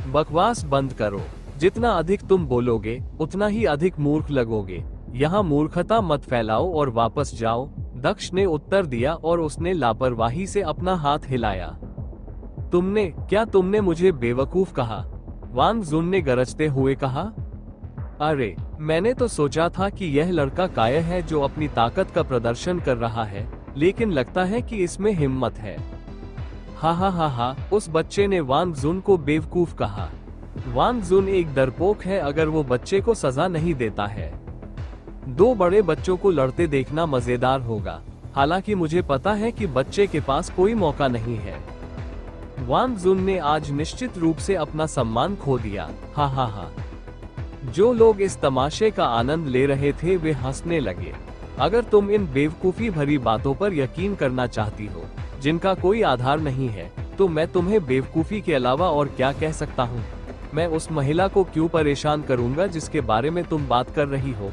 बकवास बंद करो। जितना अधिक तुम बोलोगे, उतना ही अधिक मूर्ख लगोगे। यहाँ मूर्खता मत फैलाओ और वापस जाओ, दक्ष ने उत्तर दिया और उसने लापरवाही से अपना हाथ हिलाया। क्या तुमने मुझे बेवकूफ कहा? वांग जुन ने गरजते हुए कहा। अरे, मैंने तो सोचा था कि यह लड़का कायर है जो अपनी ताकत का प्रदर्शन कर रहा है, लेकिन लगता है कि इसमें हिम्मत है। हा, उस बच्चे ने वांग जुन को बेवकूफ कहा। वांग जुन एक डरपोक है अगर वो बच्चे को सजा नहीं देता है। 2 बड़े बच्चों को लड़ते देखना मजेदार होगा। हालांकि मुझे पता है कि बच्चे के पास कोई मौका नहीं है। वांग जुन ने आज निश्चित रूप से अपना सम्मान खो दिया। हा हा हा। जो लोग इस तमाशे का आनंद ले रहे थे वे हंसने लगे। अगर तुम इन बेवकूफी भरी बातों पर यकीन करना चाहती हो जिनका कोई आधार नहीं है, तो मैं तुम्हें बेवकूफी के अलावा और क्या कह सकता हूँ। मैं उस महिला को क्यों परेशान करूंगा जिसके बारे में तुम बात कर रही हो?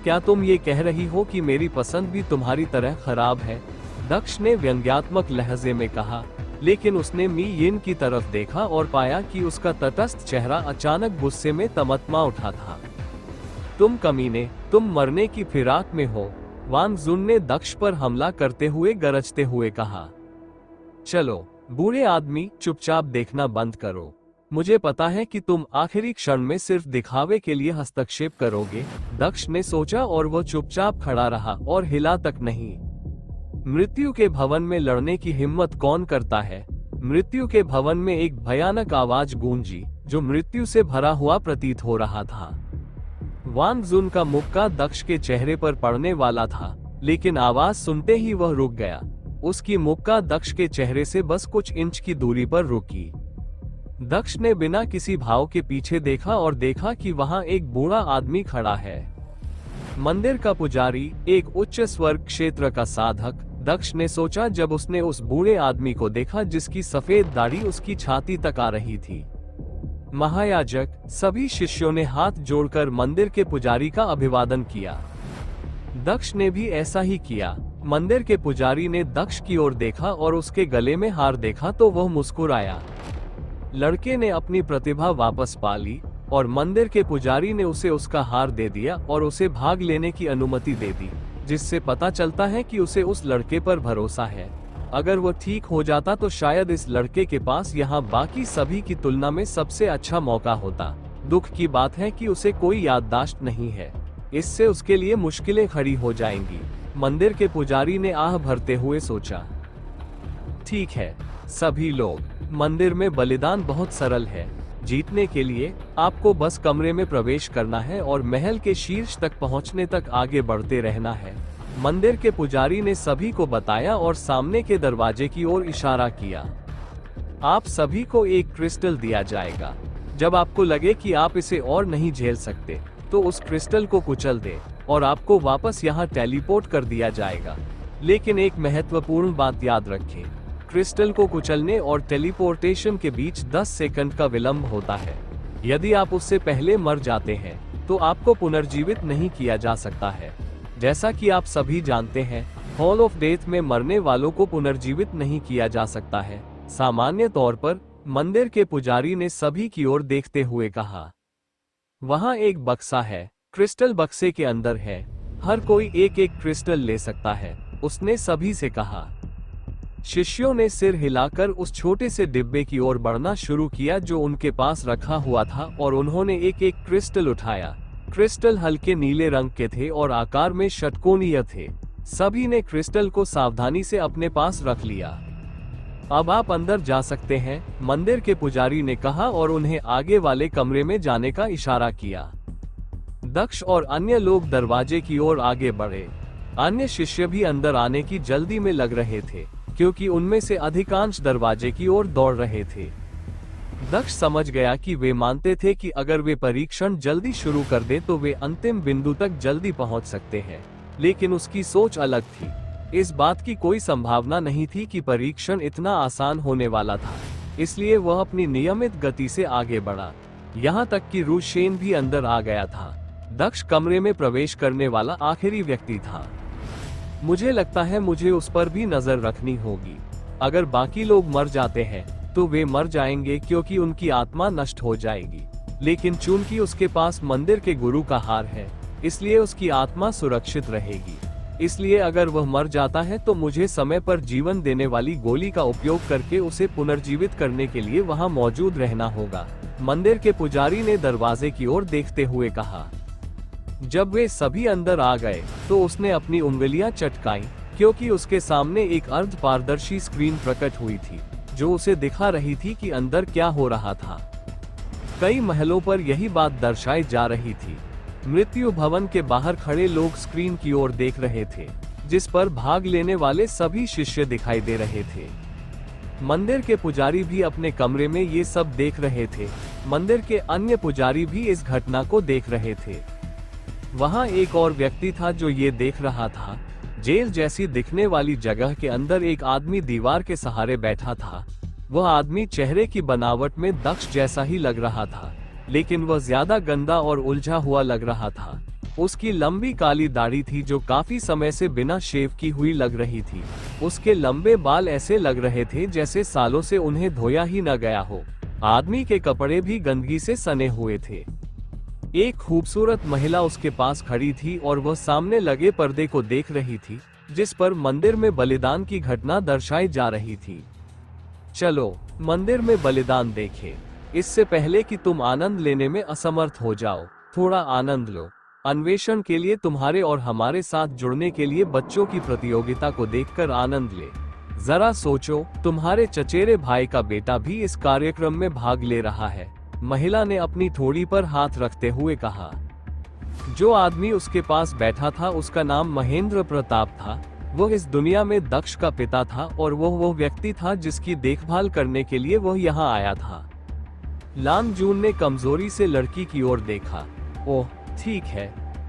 क्या तुम ये कह रही हो कि मेरी पसंद भी तुम्हारी तरह खराब है? दक्ष ने व्यंग्यात्मक लहजे में कहा, लेकिन उसने मी यिन की तरफ देखा और पाया कि उसका तटस्थ चेहरा अचानक गुस्से में तमतमा उठा था। तुम कमीने, तुम मरने की फिराक में हो, वांग जुन ने दक्ष पर हमला करते हुए गरजते हुए कहा। चलो बूढ़े आदमी, चुपचाप देखना बंद करो। मुझे पता है कि तुम आखिरी क्षण में सिर्फ दिखावे के लिए हस्तक्षेप करोगे। दक्ष ने सोचा और वो चुपचाप खड़ा रहा और हिला तक नहीं। मृत्यु के भवन में लड़ने की हिम्मत कौन करता है? मृत्यु के भवन में एक भयानक आवाज गूंजी जो मृत्यु से भरा हुआ प्रतीत हो रहा था। वांग जुन का मुक्का दक्ष के चेहरे पर पड़ने वाला था, लेकिन आवाज सुनते ही वह रुक गया। उसकी मुक्का दक्ष के चेहरे से बस कुछ इंच की दूरी पर रुकी। दक्ष ने बिना किसी भाव के पीछे देखा और देखा कि वहां एक बूढ़ा आदमी खड़ा है। मंदिर का पुजारी, एक उच्च स्वर्ग क्षेत्र का साधक, दक्ष ने सोचा जब उसने उस बूढ़े आदमी को देखा जिसकी सफेद दाढ़ी उसकी छाती तक आ रही थी। महायाजक, सभी शिष्यों ने हाथ जोड़कर मंदिर के पुजारी का अभिवादन किया। दक्ष ने भी ऐसा ही किया। मंदिर के पुजारी ने दक्ष की ओर देखा और उसके गले में हार देखा तो वह मुस्कुराया। लड़के ने अपनी प्रतिभा वापस पा ली और मंदिर के पुजारी ने उसे उसका हार दे दिया और उसे भाग लेने की अनुमति दे दी, जिससे पता चलता है कि उसे उस लड़के पर भरोसा है। अगर वो ठीक हो जाता तो शायद इस लड़के के पास यहाँ बाकी सभी की तुलना में सबसे अच्छा मौका होता। दुख की बात है कि उसे कोई याददाश्त नहीं है। इससे उसके लिए मुश्किलें खड़ी हो जाएंगी। मंदिर के पुजारी ने आह भरते हुए सोचा। ठीक है सभी लोग, मंदिर में बलिदान बहुत सरल है। जीतने के लिए आपको बस कमरे में प्रवेश करना है और महल के शीर्ष तक पहुंचने तक आगे बढ़ते रहना है। मंदिर के पुजारी ने सभी को बताया और सामने के दरवाजे की ओर इशारा किया। आप सभी को एक क्रिस्टल दिया जाएगा। जब आपको लगे कि आप इसे और नहीं झेल सकते, तो उस क्रिस्टल को कुचल दे और आपको वापस यहाँ टेलीपोर्ट कर दिया जाएगा। लेकिन एक महत्वपूर्ण बात याद रखें, क्रिस्टल को कुचलने और टेलीपोर्टेशन के बीच 10 सेकंड का विलंब होता है। यदि आप उससे पहले मर जाते हैं, तो आपको पुनर्जीवित नहीं किया जा सकता है। जैसा कि आप सभी जानते हैं, हॉल ऑफ डेथ में मरने वालों को पुनर्जीवित नहीं किया जा सकता है। सामान्य तौर पर, मंदिर के पुजारी ने सभी की ओर देखते हुए कहा। वहाँ एक बक्सा है, क्रिस्टल बक्से के अंदर है। हर कोई एक एक क्रिस्टल ले सकता है, उसने सभी से कहा। शिष्यों ने सिर हिलाकर उस छोटे से डिब्बे की ओर बढ़ना शुरू किया जो उनके पास रखा हुआ था और उन्होंने एक एक क्रिस्टल उठाया। क्रिस्टल हल्के नीले रंग के थे और आकार में षटकोणीय थे। सभी ने क्रिस्टल को सावधानी से अपने पास रख लिया। अब आप अंदर जा सकते हैं, मंदिर के पुजारी ने कहा और उन्हें आगे वाले कमरे में जाने का इशारा किया। दक्ष और अन्य लोग दरवाजे की ओर आगे बढ़े। अन्य शिष्य भी अंदर आने की जल्दी में लग रहे थे, क्योंकि उनमें से अधिकांश दरवाजे की ओर दौड़ रहे थे। दक्ष समझ गया कि वे मानते थे कि अगर वे परीक्षण जल्दी शुरू कर दें तो वे अंतिम बिंदु तक जल्दी पहुंच सकते हैं, लेकिन उसकी सोच अलग थी। इस बात की कोई संभावना नहीं थी कि परीक्षण इतना आसान होने वाला था, इसलिए वह अपनी नियमित गति से आगे बढ़ा। यहाँ तक कि रूशेन भी अंदर आ गया था। दक्ष कमरे में प्रवेश करने वाला आखिरी व्यक्ति था। मुझे लगता है मुझे उस पर भी नजर रखनी होगी। अगर बाकी लोग मर जाते हैं तो वे मर जाएंगे क्योंकि उनकी आत्मा नष्ट हो जाएगी, लेकिन चूंकि उसके पास मंदिर के गुरु का हार है, इसलिए उसकी आत्मा सुरक्षित रहेगी। इसलिए अगर वह मर जाता है तो मुझे समय पर जीवन देने वाली गोली का उपयोग करके उसे पुनर्जीवित करने के लिए वहां मौजूद रहना होगा। मंदिर के पुजारी ने दरवाजे की ओर देखते हुए कहा। जब वे सभी अंदर आ गए तो उसने अपनी उंगलियां चटकाई, क्योंकि उसके सामने एक अर्ध पारदर्शी स्क्रीन प्रकट हुई थी जो उसे दिखा रही थी कि अंदर क्या हो रहा था। कई महलों पर यही बात दर्शाई जा रही थी। मृत्यु भवन के बाहर खड़े लोग स्क्रीन की ओर देख रहे थे, जिस पर भाग लेने वाले सभी शिष्य दिखाई दे रहे थे। मंदिर के पुजारी भी अपने कमरे में ये सब देख रहे थे। मंदिर के अन्य पुजारी भी इस घटना को देख रहे थे। वहां एक और व्यक्ति था जो ये देख रहा था। जेल जैसी दिखने वाली जगह के अंदर एक आदमी दीवार के सहारे बैठा था। वह आदमी चेहरे की बनावट में दक्ष जैसा ही लग रहा था, लेकिन वह ज्यादा गंदा और उलझा हुआ लग रहा था। उसकी लंबी काली दाढ़ी थी जो काफी समय से बिना शेव की हुई लग रही थी। उसके लंबे बाल ऐसे लग रहे थे जैसे सालों से उन्हें धोया ही न गया हो। आदमी के कपड़े भी गंदगी से सने हुए थे। एक खूबसूरत महिला उसके पास खड़ी थी और वह सामने लगे पर्दे को देख रही थी, जिस पर मंदिर में बलिदान की घटना दर्शाई जा रही थी। चलो मंदिर में बलिदान देखें। इससे पहले कि तुम आनंद लेने में असमर्थ हो जाओ, थोड़ा आनंद लो। अन्वेषण के लिए तुम्हारे और हमारे साथ जुड़ने के लिए बच्चों की प्रतियोगिता को देखकर आनंद ले। जरा सोचो, तुम्हारे चचेरे भाई का बेटा भी इस कार्यक्रम में भाग ले रहा है। महिला ने अपनी थोड़ी पर हाथ रखते हुए कहा। जो आदमी उसके पास बैठा था उसका नाम महेंद्र प्रताप था। वह इस दुनिया में दक्ष का पिता था और वो व्यक्ति था जिसकी देखभाल करने के लिए वह यहाँ आया था। लामजून ने कमजोरी से लड़की की ओर देखा। ओह ठीक है,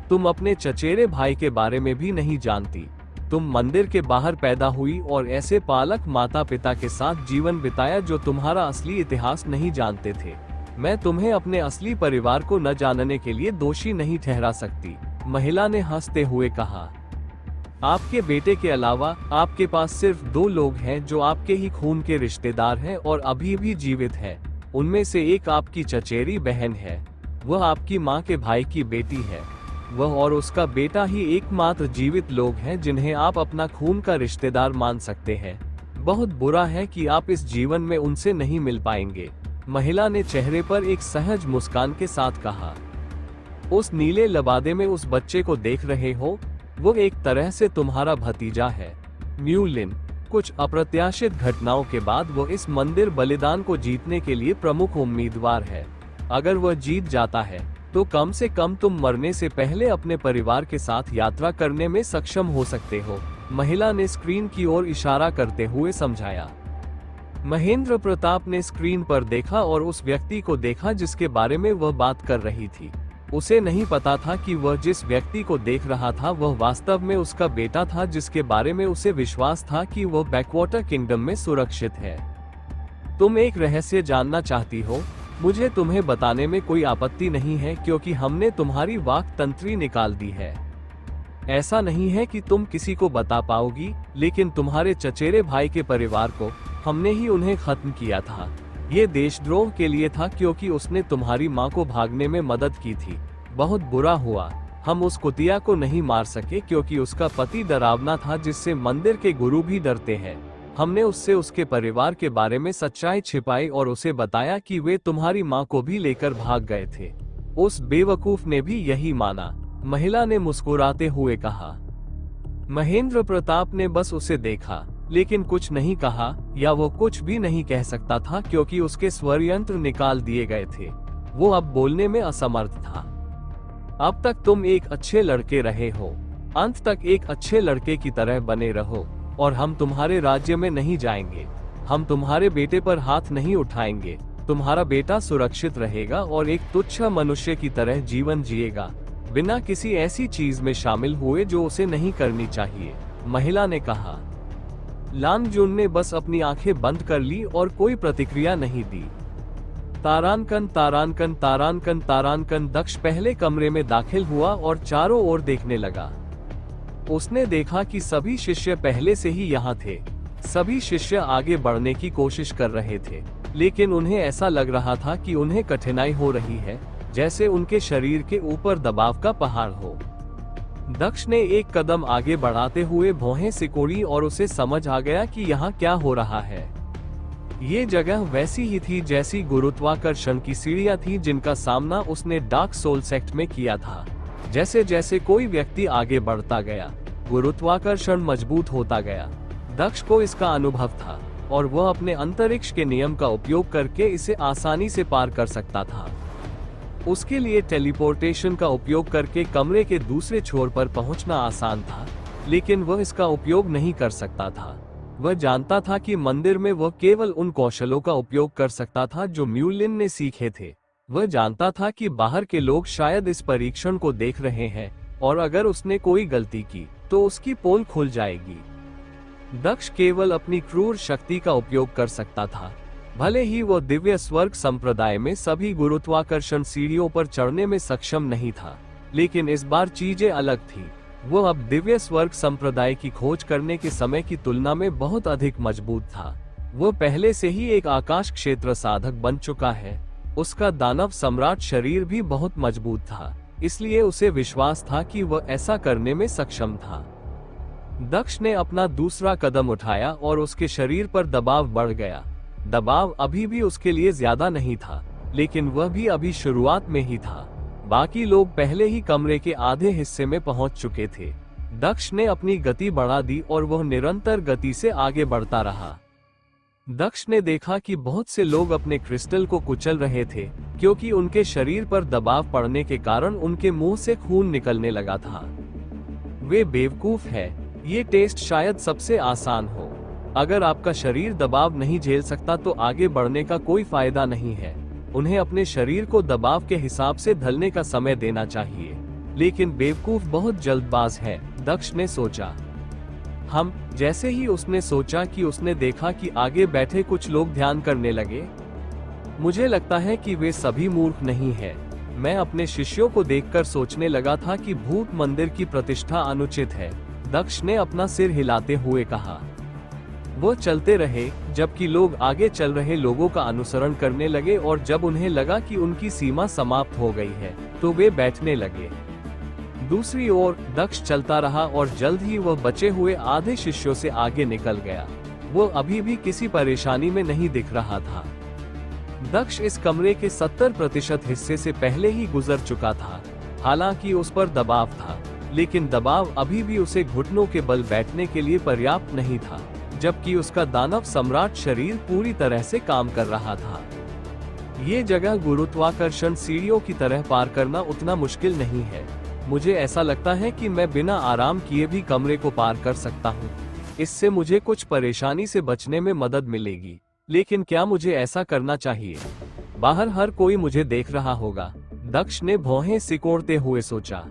तुम अपने चचेरे भाई के बारे में भी नहीं जानती। तुम मंदिर के बाहर पैदा हुई और ऐसे पालक माता पिता के साथ जीवन बिताया जो तुम्हारा असली इतिहास नहीं जानते थे। मैं तुम्हें अपने असली परिवार को न जानने के लिए दोषी नहीं ठहरा सकती, महिला ने हंसते हुए कहा। आपके बेटे के अलावा आपके पास सिर्फ 2 लोग हैं जो आपके ही खून के रिश्तेदार हैं और अभी भी जीवित हैं। उनमें से एक आपकी चचेरी बहन है, वह आपकी माँ के भाई की बेटी है। वह और उसका बेटा ही एकमात्र जीवित लोग हैं जिन्हें आप अपना खून का रिश्तेदार मान सकते हैं। बहुत बुरा है कि आप इस जीवन में उनसे नहीं मिल पाएंगे, महिला ने चेहरे पर एक सहज मुस्कान के साथ कहा। उस नीले लबादे में उस बच्चे को देख रहे हो, वो एक तरह से तुम्हारा भतीजा है। म्यूलिन, कुछ अप्रत्याशित घटनाओं के बाद वो इस मंदिर बलिदान को जीतने के लिए प्रमुख उम्मीदवार है। अगर वह जीत जाता है तो कम से कम तुम मरने से पहले अपने परिवार के साथ यात्रा करने में सक्षम हो सकते हो, महिला ने स्क्रीन की ओर इशारा करते हुए समझाया। महेंद्र प्रताप ने स्क्रीन पर देखा और उस व्यक्ति को देखा जिसके बारे में वह बात कर रही थी। उसे नहीं पता था कि वह जिस व्यक्ति को देख रहा था वह वास्तव में उसका बेटा था, जिसके बारे में उसे विश्वास था कि वह बैकवाटर किंगडम में सुरक्षित है। तुम एक रहस्य जानना चाहती हो? मुझे तुम्हें बताने में कोई आपत्ति नहीं है क्योंकि हमने तुम्हारी वाक तंत्री निकाल दी है। ऐसा नहीं है कि तुम किसी को बता पाओगी, लेकिन तुम्हारे चचेरे भाई के परिवार को हमने ही उन्हें खत्म किया था। ये देशद्रोह के लिए था क्योंकि उसने तुम्हारी माँ को भागने में मदद की थी। बहुत बुरा हुआ, हम उस कुतिया को नहीं मार सके क्योंकि उसका पति डरावना था जिससे मंदिर के गुरु भी डरते हैं। हमने उससे उसके परिवार के बारे में सच्चाई छिपाई और उसे बताया कि वे तुम्हारी माँ को भी लेकर भाग गए थे। उस बेवकूफ ने भी यही माना, महिला ने मुस्कुराते हुए कहा। महेंद्र प्रताप ने बस उसे देखा, लेकिन कुछ नहीं कहा, या वो कुछ भी नहीं कह सकता था क्योंकि उसके स्वर यंत्र निकाल दिए गए थे। वो अब बोलने में असमर्थ था। अब तक तुम एक अच्छे लड़के रहे हो, अंत तक एक अच्छे लड़के की तरह बने रहो और हम तुम्हारे राज्य में नहीं जाएंगे। हम तुम्हारे बेटे पर हाथ नहीं उठाएंगे। तुम्हारा बेटा सुरक्षित रहेगा और एक तुच्छ मनुष्य की तरह जीवन जिएगा, बिना किसी ऐसी चीज में शामिल हुए जो उसे नहीं करनी चाहिए, महिला ने कहा। लांगजुन ने बस अपनी आंखें बंद कर ली और कोई प्रतिक्रिया नहीं दी। तारानकन तारानकन तारानकन तारानकन। दक्ष पहले कमरे में दाखिल हुआ और चारों ओर देखने लगा। उसने देखा कि सभी शिष्य पहले से ही यहाँ थे। सभी शिष्य आगे बढ़ने की कोशिश कर रहे थे, लेकिन उन्हें ऐसा लग रहा था कि उन्हें कठिनाई हो रही है, जैसे उनके शरीर के ऊपर दबाव का पहाड़ हो। दक्ष ने एक कदम आगे बढ़ाते हुए भौहें सिकोड़ी और उसे समझ आ गया कि यहाँ क्या हो रहा है। ये जगह वैसी ही थी जैसी गुरुत्वाकर्षण की सीढ़ियां थी जिनका सामना उसने डार्क सोल सेक्ट में किया था। जैसे जैसे कोई व्यक्ति आगे बढ़ता गया, गुरुत्वाकर्षण मजबूत होता गया। दक्ष को इसका अनुभव था और वह अपने अंतरिक्ष के नियम का उपयोग करके इसे आसानी से पार कर सकता था। उसके लिए टेलीपोर्टेशन का उपयोग करके कमरे के दूसरे छोर पर पहुंचना आसान था, लेकिन वह इसका उपयोग नहीं कर सकता था। वह जानता था कि मंदिर में वह केवल उन कौशलों का उपयोग कर सकता था जो म्यूलिन ने सीखे थे। वह जानता था कि बाहर के लोग शायद इस परीक्षण को देख रहे हैं और अगर उसने कोई गलती की तो उसकी पोल खुल जाएगी। दक्ष केवल अपनी क्रूर शक्ति का उपयोग कर सकता था। भले ही वह दिव्य स्वर्ग संप्रदाय में सभी गुरुत्वाकर्षण सीढ़ियों पर चढ़ने में सक्षम नहीं था, लेकिन इस बार चीजें अलग थी। वह अब दिव्य स्वर्ग संप्रदाय की खोज करने के समय की तुलना में बहुत अधिक मजबूत था। वह पहले से ही एक आकाश क्षेत्र साधक बन चुका है। उसका दानव सम्राट शरीर भी बहुत मजबूत था, इसलिए उसे विश्वास था कि वह ऐसा करने में सक्षम था। दक्ष ने अपना दूसरा कदम उठाया और उसके शरीर पर दबाव बढ़ गया। दबाव अभी भी उसके लिए ज्यादा नहीं था, लेकिन वह भी अभी शुरुआत में ही था। बाकी लोग पहले ही कमरे के आधे हिस्से में पहुंच चुके थे। दक्ष ने अपनी गति बढ़ा दी और वह निरंतर गति से आगे बढ़ता रहा। दक्ष ने देखा कि बहुत से लोग अपने क्रिस्टल को कुचल रहे थे, क्योंकि उनके शरीर पर दबाव पड़ने के कारण उनके मुंह से खून निकलने लगा था। वे बेवकूफ है। ये टेस्ट शायद सबसे आसान हो। अगर आपका शरीर दबाव नहीं झेल सकता तो आगे बढ़ने का कोई फायदा नहीं है। उन्हें अपने शरीर को दबाव के हिसाब से ढलने का समय देना चाहिए। लेकिन बेवकूफ बहुत जल्दबाज है, दक्ष ने सोचा। जैसे ही उसने सोचा कि उसने देखा कि आगे बैठे कुछ लोग ध्यान करने लगे। मुझे लगता है कि वे सभी मूर्ख नहीं है। मैं अपने शिष्यों को देखकर सोचने लगा था कि भूत मंदिर की प्रतिष्ठा अनुचित है, दक्ष ने अपना सिर हिलाते हुए कहा। वो चलते रहे, जबकि लोग आगे चल रहे लोगों का अनुसरण करने लगे और जब उन्हें लगा कि उनकी सीमा समाप्त हो गई है, तो वे बैठने लगे। दूसरी ओर दक्ष चलता रहा और जल्द ही वह बचे हुए आधे शिष्यों से आगे निकल गया। वो अभी भी किसी परेशानी में नहीं दिख रहा था। दक्ष इस कमरे के 70% हिस्से से पहले ही गुजर चुका था। हालांकि उस पर दबाव था, लेकिन दबाव अभी भी उसे घुटनों के बल बैठने के लिए पर्याप्त नहीं था, जबकि उसका दानव सम्राट शरीर पूरी तरह से काम कर रहा था। ये जगह गुरुत्वाकर्षण सीढ़ियों की तरह पार करना उतना मुश्किल नहीं है। मुझे ऐसा लगता है कि मैं बिना आराम किए भी कमरे को पार कर सकता हूँ। इससे मुझे कुछ परेशानी से बचने में मदद मिलेगी, लेकिन क्या मुझे ऐसा करना चाहिए? बाहर हर कोई मुझे देख रहा होगा, दक्ष ने भौहें सिकोड़ते हुए सोचा।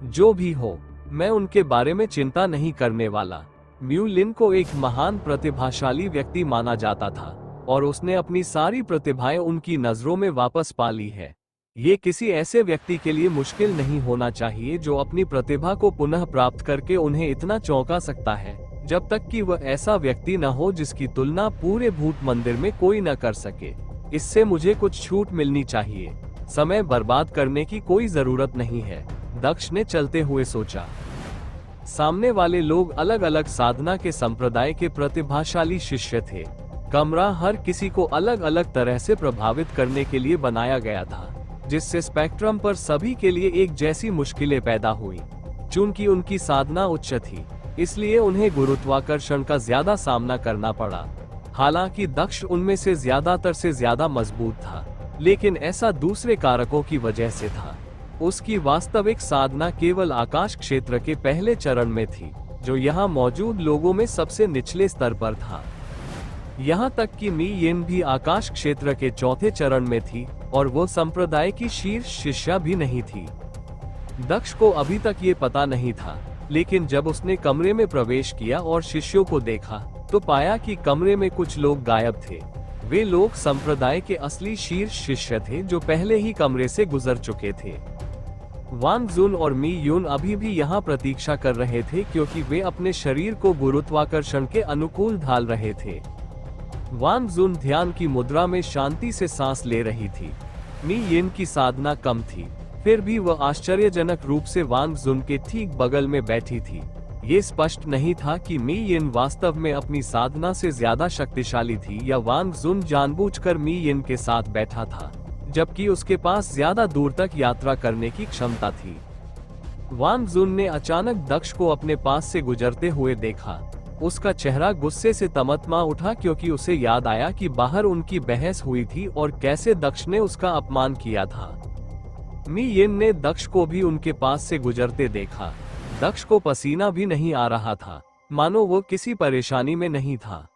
जो भी हो, मैं उनके बारे में चिंता नहीं करने वाला। म्यूलिन को एक महान प्रतिभाशाली व्यक्ति माना जाता था और उसने अपनी सारी प्रतिभाएं उनकी नजरों में वापस पा ली है। ये किसी ऐसे व्यक्ति के लिए मुश्किल नहीं होना चाहिए जो अपनी प्रतिभा को पुनः प्राप्त करके उन्हें इतना चौंका सकता है, जब तक कि वह ऐसा व्यक्ति न हो जिसकी तुलना पूरे भूत मंदिर में कोई न कर सके। इससे मुझे कुछ छूट मिलनी चाहिए। समय बर्बाद करने की कोई जरूरत नहीं है, दक्ष ने चलते हुए सोचा। सामने वाले लोग अलग अलग साधना के संप्रदाय के प्रतिभाशाली शिष्य थे। कमरा हर किसी को अलग अलग तरह से प्रभावित करने के लिए बनाया गया था, जिससे स्पेक्ट्रम पर सभी के लिए एक जैसी मुश्किलें पैदा हुई। चूंकि उनकी साधना उच्च थी, इसलिए उन्हें गुरुत्वाकर्षण का ज्यादा सामना करना पड़ा। हालांकि दक्ष उनमें से ज्यादा मजबूत था, लेकिन ऐसा दूसरे कारकों की वजह से था। उसकी वास्तविक साधना केवल आकाश क्षेत्र के पहले चरण में थी, जो यहाँ मौजूद लोगों में सबसे निचले स्तर पर था। यहाँ तक कि मी येन भी आकाश क्षेत्र के चौथे चरण में थी और वो संप्रदाय की शीर्ष शिष्या भी नहीं थी। दक्ष को अभी तक ये पता नहीं था, लेकिन जब उसने कमरे में प्रवेश किया और शिष्यों को देखा, तो पाया कि कमरे में कुछ लोग गायब थे। वे लोग संप्रदाय के असली शीर्ष शिष्य थे जो पहले ही कमरे से गुजर चुके थे। वांग जुन और मी यून अभी भी यहाँ प्रतीक्षा कर रहे थे, क्योंकि वे अपने शरीर को गुरुत्वाकर्षण के अनुकूल ढाल रहे थे। वांग जुन ध्यान की मुद्रा में शांति से सांस ले रही थी। मी येन की साधना कम थी, फिर भी वह आश्चर्यजनक रूप से वांग जुन के ठीक बगल में बैठी थी। ये स्पष्ट नहीं था कि मी येन वास्तव में अपनी साधना से ज्यादा शक्तिशाली थी या वांग जुन जानबूझकर मी येन के साथ बैठा था, जबकि उसके पास ज्यादा दूर तक यात्रा करने की क्षमता थी। वांग जुन ने अचानक दक्ष को अपने पास से गुजरते हुए देखा। उसका चेहरा गुस्से से तमतमा उठा, क्योंकि उसे याद आया कि बाहर उनकी बहस हुई थी और कैसे दक्ष ने उसका अपमान किया था। मी येन ने दक्ष को भी उनके पास से गुजरते देखा। दक्ष को पसीना भी नहीं आ रहा था, मानो वो किसी परेशानी में नहीं था।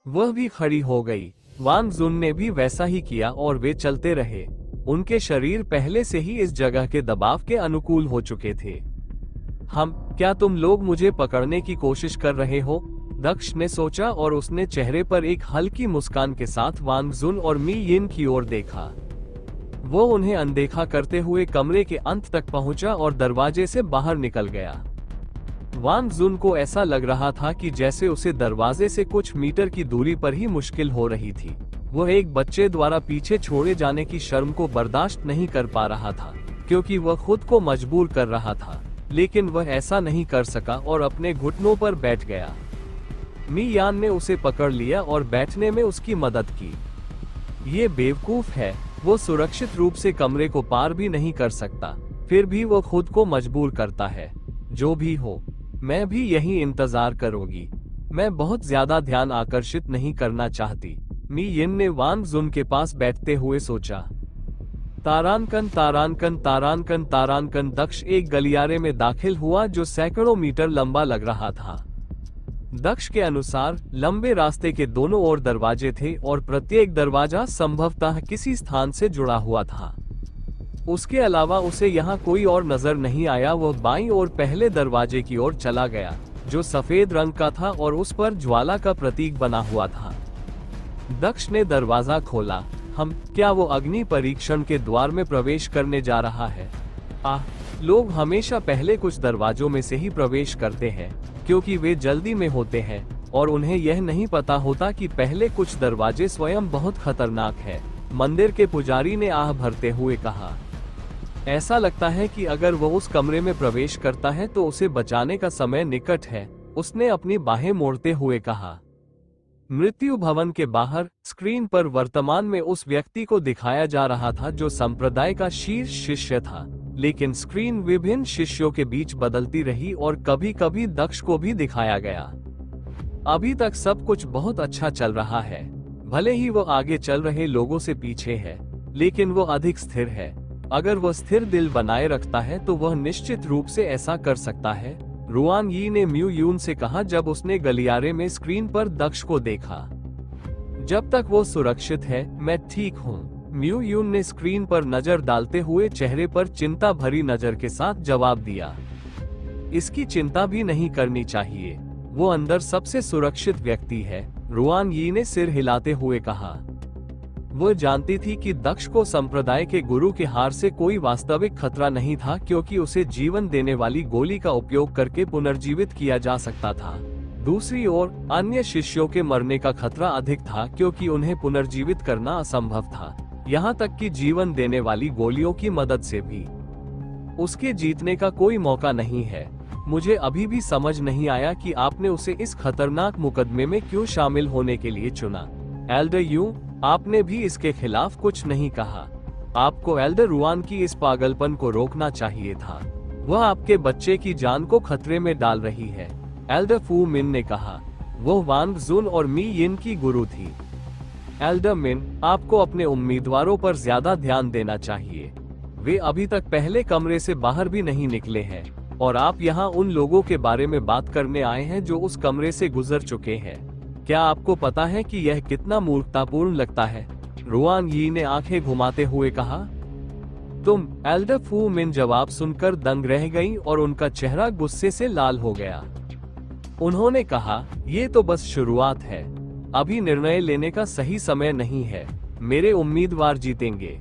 वह भी खड़ी हो गई। वांग जुन ने भी वैसा ही किया और वे चलते रहे। उनके शरीर पहले से ही इस जगह के दबाव के अनुकूल हो चुके थे। क्या तुम लोग मुझे पकड़ने की कोशिश कर रहे हो? दक्ष ने सोचा और उसने चेहरे पर एक हल्की मुस्कान के साथ वांग जुन और मी यिन की ओर देखा। वो उन्हें अनदेखा करते हुए कमरे के अंत तक पहुंचा और दरवाजे से बाहर निकल गया। वांग जुन को ऐसा लग रहा था कि जैसे उसे दरवाजे से कुछ मीटर की दूरी पर ही मुश्किल हो रही थी। वह एक बच्चे द्वारा पीछे छोड़े जाने की शर्म को बर्दाश्त नहीं कर पा रहा था, क्योंकि वह खुद को मजबूर कर रहा था, लेकिन वह ऐसा नहीं कर सका और अपने घुटनों पर बैठ गया। मी यान ने उसे पकड़ लिया और बैठने में उसकी मदद की। ये बेवकूफ है, वो सुरक्षित रूप से कमरे को पार भी नहीं कर सकता, फिर भी वो खुद को मजबूर करता है। जो भी हो, मैं भी यही इंतजार करूंगी। मैं बहुत ज्यादा ध्यान आकर्षित नहीं करना चाहती, मी यिन ने वांग जुन के पास बैठते हुए सोचा। तारानकन तारानकन तारानकन तारानकन। दक्ष एक गलियारे में दाखिल हुआ जो सैकड़ों मीटर लंबा लग रहा था। दक्ष के अनुसार लंबे रास्ते के दोनों ओर दरवाजे थे और प्रत्येक दरवाजा संभवतः किसी स्थान से जुड़ा हुआ था। उसके अलावा उसे यहाँ कोई और नजर नहीं आया। वह बाईं ओर पहले दरवाजे की ओर चला गया, जो सफेद रंग का था और उस पर ज्वाला का प्रतीक बना हुआ था। दक्ष ने दरवाजा खोला। क्या वो अग्नि परीक्षण के द्वार में प्रवेश करने जा रहा है? लोग हमेशा पहले कुछ दरवाजों में से ही प्रवेश करते हैं, क्योंकि वे जल्दी में होते हैं और उन्हें यह नहीं पता होता कि पहले कुछ दरवाजे स्वयं बहुत खतरनाक है, मंदिर के पुजारी ने आह भरते हुए कहा। ऐसा लगता है कि अगर वो उस कमरे में प्रवेश करता है तो उसे बचाने का समय निकट है, उसने अपनी बाहें मोड़ते हुए कहा। मृत्यु भवन के बाहर स्क्रीन पर वर्तमान में उस व्यक्ति को दिखाया जा रहा था जो संप्रदाय का शीर्ष शिष्य था, लेकिन स्क्रीन विभिन्न शिष्यों के बीच बदलती रही और कभी कभी दक्ष को भी दिखाया गया। अभी तक सब कुछ बहुत अच्छा चल रहा है, भले ही वो आगे चल रहे लोगों से पीछे है, लेकिन वो अधिक स्थिर है। अगर वह स्थिर दिल बनाए रखता है तो वह निश्चित रूप से ऐसा कर सकता है, रुआन यी ने म्यू यून से कहा जब उसने गलियारे में स्क्रीन पर दक्ष को देखा। जब तक वो सुरक्षित है, मैं ठीक हूँ, म्यू यून ने स्क्रीन पर नजर डालते हुए चेहरे पर चिंता भरी नजर के साथ जवाब दिया। इसकी चिंता भी नहीं करनी चाहिए, वो अंदर सबसे सुरक्षित व्यक्ति है, रुआन यी ने सिर हिलाते हुए कहा। वो जानती थी कि दक्ष को संप्रदाय के गुरु के हार से कोई वास्तविक खतरा नहीं था, क्योंकि उसे जीवन देने वाली गोली का उपयोग करके पुनर्जीवित किया जा सकता था। दूसरी ओर अन्य शिष्यों के मरने का खतरा अधिक था, क्योंकि उन्हें पुनर्जीवित करना असंभव था, यहाँ तक कि जीवन देने वाली गोलियों की मदद से भी। उसके जीतने का कोई मौका नहीं है। मुझे अभी भी समझ नहीं आया कि आपने उसे इस खतरनाक मुकदमे में क्यों शामिल होने के लिए चुना। एल्डर यू, आपने भी इसके खिलाफ कुछ नहीं कहा। आपको एल्डर रुआन की इस पागलपन को रोकना चाहिए था, वह आपके बच्चे की जान को खतरे में डाल रही है, एल्डर फू मिन ने कहा। वो वांग जुन और मी यिन की गुरु थी। एल्डर मिन, आपको अपने उम्मीदवारों पर ज्यादा ध्यान देना चाहिए। वे अभी तक पहले कमरे से बाहर भी नहीं निकले हैं, और आप यहाँ उन लोगों के बारे में बात करने आए हैं जो उस कमरे से गुजर चुके हैं। क्या आपको पता है कि यह कितना मूर्खतापूर्ण लगता है? रुआन यी ने आंखें घुमाते हुए कहा। तुम, एल्डर फू मिन जवाब सुनकर दंग रह गई और उनका चेहरा गुस्से से लाल हो गया। उन्होंने कहा, ये तो बस शुरुआत है, अभी निर्णय लेने का सही समय नहीं है, मेरे उम्मीदवार जीतेंगे।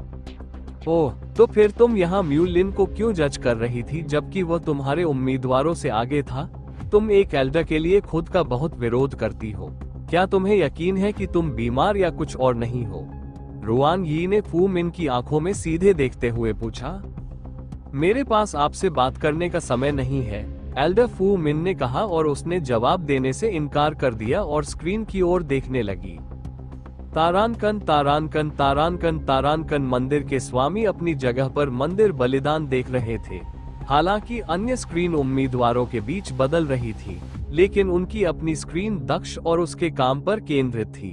ओह, तो फिर तुम यहाँ म्यू लिन को क्यों जज कर रही थी जबकि वह तुम्हारे उम्मीदवारों से आगे था? तुम एक एल्डर के लिए खुद का बहुत विरोध करती हो। क्या तुम्हें यकीन है कि तुम बीमार या कुछ और नहीं हो? रुआन यी ने फू मिन की आंखों में सीधे देखते हुए पूछा। मेरे पास आपसे बात करने का समय नहीं है, एल्डर फू मिन ने कहा, और उसने जवाब देने से इनकार कर दिया और स्क्रीन की ओर देखने लगी। तारानकन तारानकन तारानकन तारानकन। मंदिर के स्वामी अपनी जगह पर मंदिर बलिदान देख रहे थे। हालांकि अन्य स्क्रीन उम्मीदवारों के बीच बदल रही थी, लेकिन उनकी अपनी स्क्रीन दक्ष और उसके काम पर केंद्रित थी।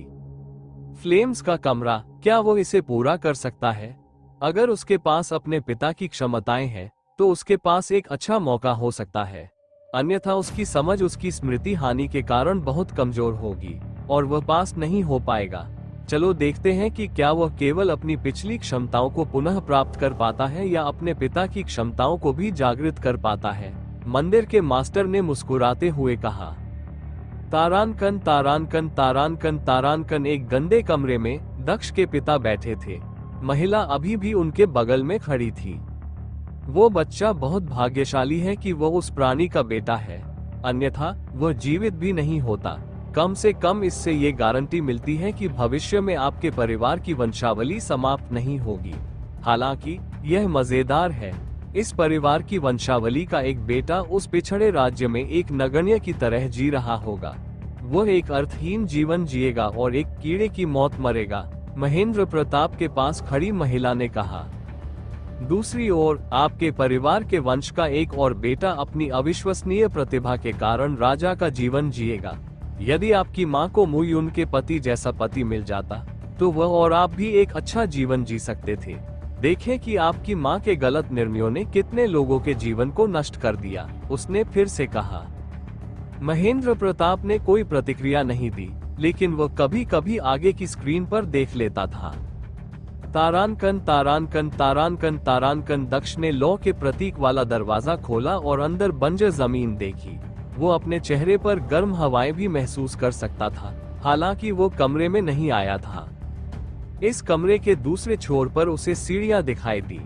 फ्लेम्स का कमरा, क्या वो इसे पूरा कर सकता है? अगर उसके पास अपने पिता की क्षमताएं हैं, तो उसके पास एक अच्छा मौका हो सकता है। अन्यथा उसकी समझ उसकी स्मृति हानि के कारण बहुत कमजोर होगी और वह पास नहीं हो पाएगा। चलो देखते हैं कि क्या वह केवल अपनी पिछली क्षमताओं को पुनः प्राप्त कर पाता है या अपने पिता की क्षमताओं को भी जागृत कर पाता है। मंदिर के मास्टर ने मुस्कुराते हुए कहा। तारानकन तारानकन तारानकन तारानकन। एक गंदे कमरे में दक्ष के पिता बैठे थे। महिला अभी भी उनके बगल में खड़ी थी। वो बच्चा बहुत भाग्यशाली है कि वह उस प्राणी का बेटा है, अन्यथा वह जीवित भी नहीं होता। कम से कम इससे ये गारंटी मिलती है कि भविष्य में आपके परिवार की वंशावली समाप्त नहीं होगी। हालांकि यह मजेदार है, इस परिवार की वंशावली का एक बेटा उस पिछड़े राज्य में एक नगण्य की तरह जी रहा होगा। वह एक अर्थहीन जीवन जिएगा और एक कीड़े की मौत मरेगा, महेंद्र प्रताप के पास खड़ी महिला ने कहा। दूसरी ओर आपके परिवार के वंश का एक और बेटा अपनी अविश्वसनीय प्रतिभा के कारण राजा का जीवन जिएगा। यदि आपकी मां को मुयुन के पति जैसा पति मिल जाता तो वह और आप भी एक अच्छा जीवन जी सकते थे। देखें कि आपकी मां के गलत निर्णयों ने कितने लोगों के जीवन को नष्ट कर दिया, उसने फिर से कहा। महेंद्र प्रताप ने कोई प्रतिक्रिया नहीं दी, लेकिन वह कभी कभी आगे की स्क्रीन पर देख लेता था। तारानकन तारानकन तारानकन तारानकन। दक्ष ने लौ के प्रतीक वाला दरवाजा खोला और अंदर बंजर जमीन देखी। वो अपने चेहरे पर गर्म हवाएं भी महसूस कर सकता था, हालांकि वो कमरे में नहीं आया था। इस कमरे के दूसरे छोर पर उसे सीढ़ियां दिखाई दी।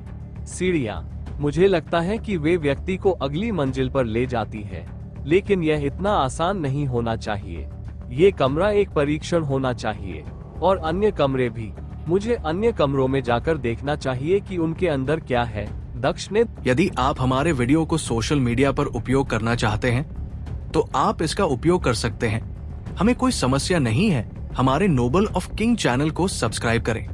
सीढ़ियां, मुझे लगता है कि वे व्यक्ति को अगली मंजिल पर ले जाती है, लेकिन यह इतना आसान नहीं होना चाहिए। ये कमरा एक परीक्षण होना चाहिए और अन्य कमरे भी। मुझे अन्य कमरों में जाकर देखना चाहिए कि उनके अंदर क्या है, दक्ष ने। यदि आप हमारे वीडियो को सोशल मीडिया पर उपयोग करना चाहते हैं तो आप इसका उपयोग कर सकते हैं। हमें कोई समस्या नहीं है। हमारे नोबल ऑफ किंग चैनल को सब्सक्राइब करें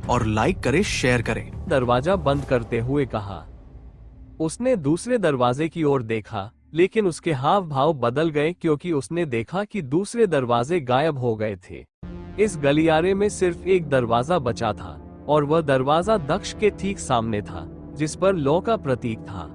और लाइक करें, शेयर करें। दरवाजा बंद करते हुए कहा। उसने दूसरे दरवाजे की ओर देखा, लेकिन उसके हाव भाव बदल गए क्योंकि उसने देखा कि दूसरे दरवाजे गायब हो गए थे। इस गलियारे में सिर्फ एक दरवाजा बचा था और वह दरवाजा दक्ष के ठीक सामने था, जिस पर लौ का प्रतीक था।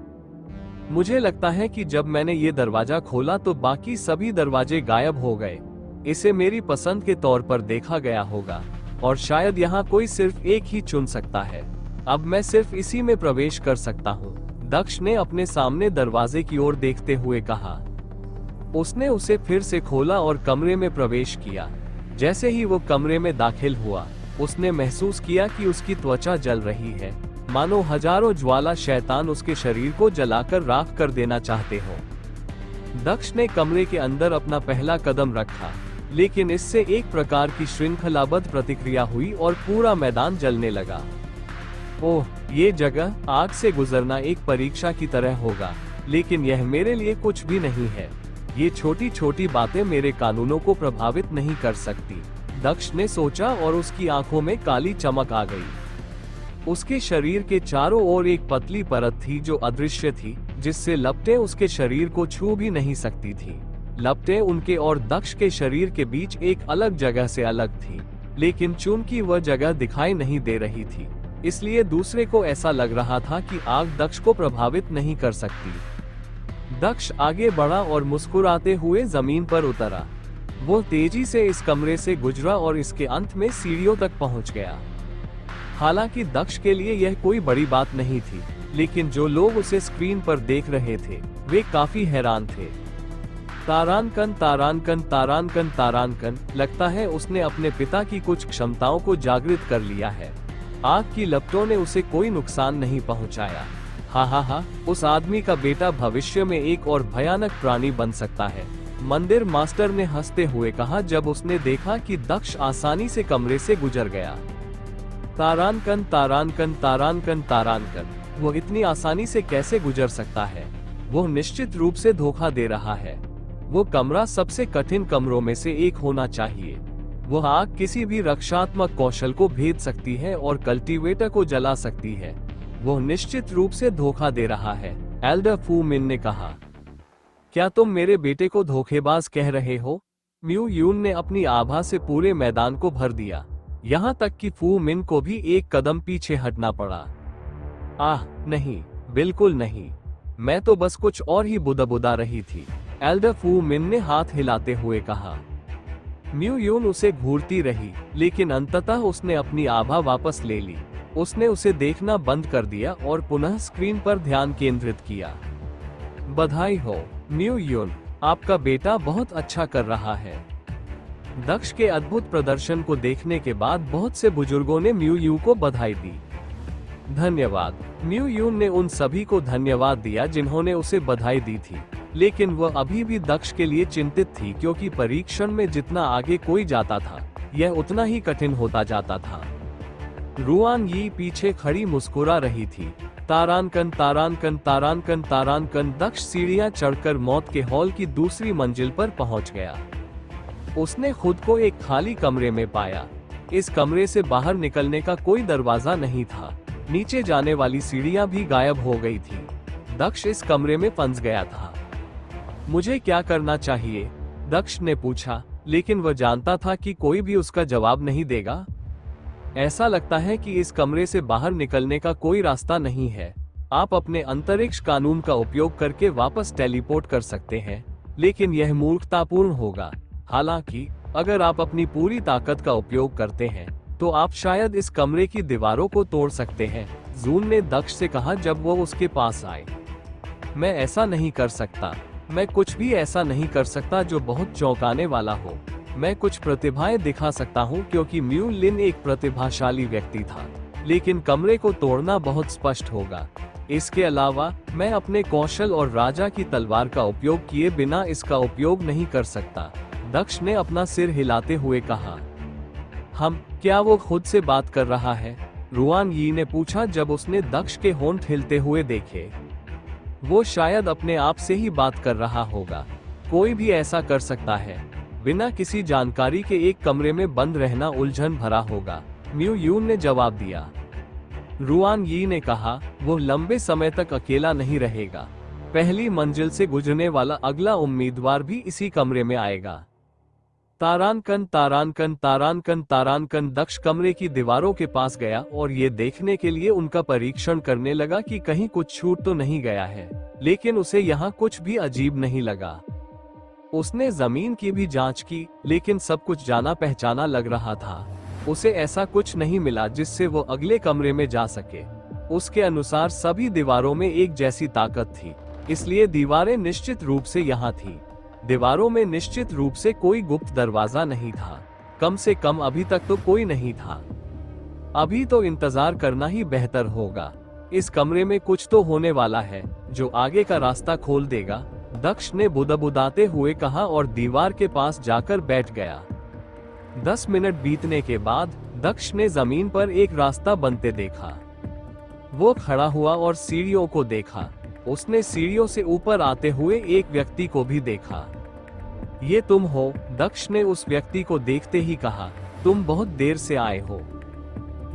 मुझे लगता है कि जब मैंने ये दरवाजा खोला तो बाकी सभी दरवाजे गायब हो गए। इसे मेरी पसंद के तौर पर देखा गया होगा और शायद यहाँ कोई सिर्फ एक ही चुन सकता है। अब मैं सिर्फ इसी में प्रवेश कर सकता हूँ, दक्ष ने अपने सामने दरवाजे की ओर देखते हुए कहा। उसने उसे फिर से खोला और कमरे में प्रवेश किया। जैसे ही वो कमरे में दाखिल हुआ, उसने महसूस किया कि उसकी त्वचा जल रही है, मानो हजारों ज्वाला शैतान उसके शरीर को जलाकर राख कर देना चाहते हो। दक्ष ने कमरे के अंदर अपना पहला कदम रखा, लेकिन इससे एक प्रकार की श्रृंखलाबद्ध प्रतिक्रिया हुई और पूरा मैदान जलने लगा। ओह, ये जगह, आग से गुजरना एक परीक्षा की तरह होगा, लेकिन यह मेरे लिए कुछ भी नहीं है। ये छोटी छोटी बातें मेरे कानूनों को प्रभावित नहीं कर सकती, दक्ष ने सोचा और उसकी आंखों में काली चमक आ गई। उसके शरीर के चारों ओर एक पतली परत थी जो अदृश्य थी, जिससे लपटें उसके शरीर को छू भी नहीं सकती थी। लपटें उनके और दक्ष के शरीर के बीच एक अलग जगह से अलग थी, लेकिन चूंकि वह जगह दिखाई नहीं दे रही थी, इसलिए दूसरे को ऐसा लग रहा था कि आग दक्ष को प्रभावित नहीं कर सकती। दक्ष आगे बढ़ा और मुस्कुराते हुए जमीन पर उतरा। वो तेजी से इस कमरे से गुजरा और इसके अंत में सीढ़ियों तक पहुंच गया। हालांकि दक्ष के लिए यह कोई बड़ी बात नहीं थी, लेकिन जो लोग उसे स्क्रीन पर देख रहे थे वे काफी हैरान थे। तारानकन तारानकन तारानकन तारानकन। लगता है उसने अपने पिता की कुछ क्षमताओं को जागृत कर लिया है। आग की लपटों ने उसे कोई नुकसान नहीं पहुंचाया। हा, उस आदमी का बेटा भविष्य में एक और भयानक प्राणी बन सकता है, मंदिर मास्टर ने हंसते हुए कहा जब उसने देखा कि दक्ष आसानी से कमरे से गुजर गया। तारानकन तारानकन तारानकन तारानकन। वो इतनी आसानी से कैसे गुजर सकता है? वो निश्चित रूप से धोखा दे रहा है। वो कमरा सबसे कठिन कमरों में से एक होना चाहिए। वह आग किसी भी रक्षात्मक कौशल को भेद सकती है और कल्टीवेटर को जला सकती है। वो निश्चित रूप से धोखा दे रहा है, एल्डर फू मिन ने कहा। क्या तुम मेरे बेटे को धोखेबाज कह रहे हो? म्यू यून ने अपनी आभा से पूरे मैदान को भर दिया, यहाँ तक कि फू मिन को भी एक कदम पीछे हटना पड़ा। आह नहीं, बिल्कुल नहीं, मैं तो बस कुछ और ही बुदबुदा रही थी, एल्डर फू मिन ने हाथ हिलाते हुए कहा। म्यू यून उसे घूरती रही, लेकिन अंततः उसने अपनी आभा वापस ले ली। उसने उसे देखना बंद कर दिया और पुनः स्क्रीन पर ध्यान केंद्रित किया। बधाई हो म्यू यून, आपका बेटा बहुत अच्छा कर रहा है। दक्ष के अद्भुत प्रदर्शन को देखने के बाद बहुत से बुजुर्गों ने म्यू यू को बधाई दी। धन्यवाद। म्यू यून ने उन सभी को धन्यवाद दिया जिन्होंने उसे बधाई दी थी, लेकिन वह अभी भी दक्ष के लिए चिंतित थी क्योंकि परीक्षण में जितना आगे कोई जाता था, यह उतना ही कठिन होता जाता था। रुआन यी पीछे खड़ी मुस्कुरा रही थी। तारांकन तारांकन तारांकन तारांकन। दक्ष सीढ़ियां चढ़कर मौत के हॉल की दूसरी मंजिल पर पहुंच गया। उसने खुद को एक खाली कमरे में पाया। इस कमरे से बाहर निकलने का कोई दरवाजा नहीं था। नीचे जाने वाली सीढ़ियां भी गायब हो गई थी। दक्ष इस कमरे में फंस गया था। मुझे क्या करना चाहिए? दक्ष ने पूछा, लेकिन वह जानता था कि कोई भी उसका जवाब नहीं देगा। ऐसा लगता है कि इस कमरे से बाहर निकलने का कोई रास्ता नहीं है। आप अपने अंतरिक्ष कानून का उपयोग करके वापस टेलीपोर्ट कर सकते हैं, लेकिन यह मूर्खतापूर्ण होगा। हालांकि अगर आप अपनी पूरी ताकत का उपयोग करते हैं तो आप शायद इस कमरे की दीवारों को तोड़ सकते हैं, जून ने दक्ष से कहा जब वो उसके पास आए। मैं ऐसा नहीं कर सकता। मैं कुछ भी ऐसा नहीं कर सकता जो बहुत चौंकाने वाला हो। मैं कुछ प्रतिभाएं दिखा सकता हूं क्योंकि म्यू लिन एक प्रतिभाशाली व्यक्ति था, लेकिन कमरे को तोड़ना बहुत स्पष्ट होगा। इसके अलावा मैं अपने कौशल और राजा की तलवार का उपयोग किए बिना इसका उपयोग नहीं कर सकता। दक्ष ने अपना सिर हिलाते हुए कहा। क्या वो खुद से बात कर रहा है? रुआन यी ने पूछा जब उसने दक्ष के होंठ हिलते हुए देखे। वो शायद अपने आप से ही बात कर रहा होगा। कोई भी ऐसा कर सकता है। बिना किसी जानकारी के एक कमरे में बंद रहना उलझन भरा होगा, म्यू यून ने जवाब दिया। रुआन यी ने कहा, वो लंबे समय तक अकेला नहीं रहेगा। पहली मंजिल से गुजरने वाला अगला उम्मीदवार भी इसी कमरे में आएगा। तारांकन तारांकन तारांकन तारांकन। दक्ष कमरे की दीवारों के पास गया और ये देखने के लिए उनका परीक्षण करने लगा कि कहीं कुछ छूट तो नहीं गया है, लेकिन उसे यहाँ कुछ भी अजीब नहीं लगा। उसने जमीन की भी जांच की, लेकिन सब कुछ जाना पहचाना लग रहा था। उसे ऐसा कुछ नहीं मिला जिससे वो अगले कमरे में जा सके। उसके अनुसार सभी दीवारों में एक जैसी ताकत थी, इसलिए दीवारें निश्चित रूप से यहाँ थी। दीवारों में निश्चित रूप से कोई गुप्त दरवाजा नहीं था। कम से कम अभी तक तो कोई नहीं था। अभी तो इंतजार करना ही बेहतर होगा। इस कमरे में कुछ तो होने वाला है जो आगे का रास्ता खोल देगा, दक्ष ने बुदबुदाते हुए कहा और दीवार के पास जाकर बैठ गया। 10 मिनट बीतने के बाद दक्ष ने जमीन पर एक रास्ता बनते देखा। वो खड़ा हुआ और सीढ़ियों को देखा। उसने सीढ़ियों से ऊपर आते हुए एक व्यक्ति को भी देखा। ये तुम हो? दक्ष ने उस व्यक्ति को देखते ही कहा। तुम बहुत देर से आए हो।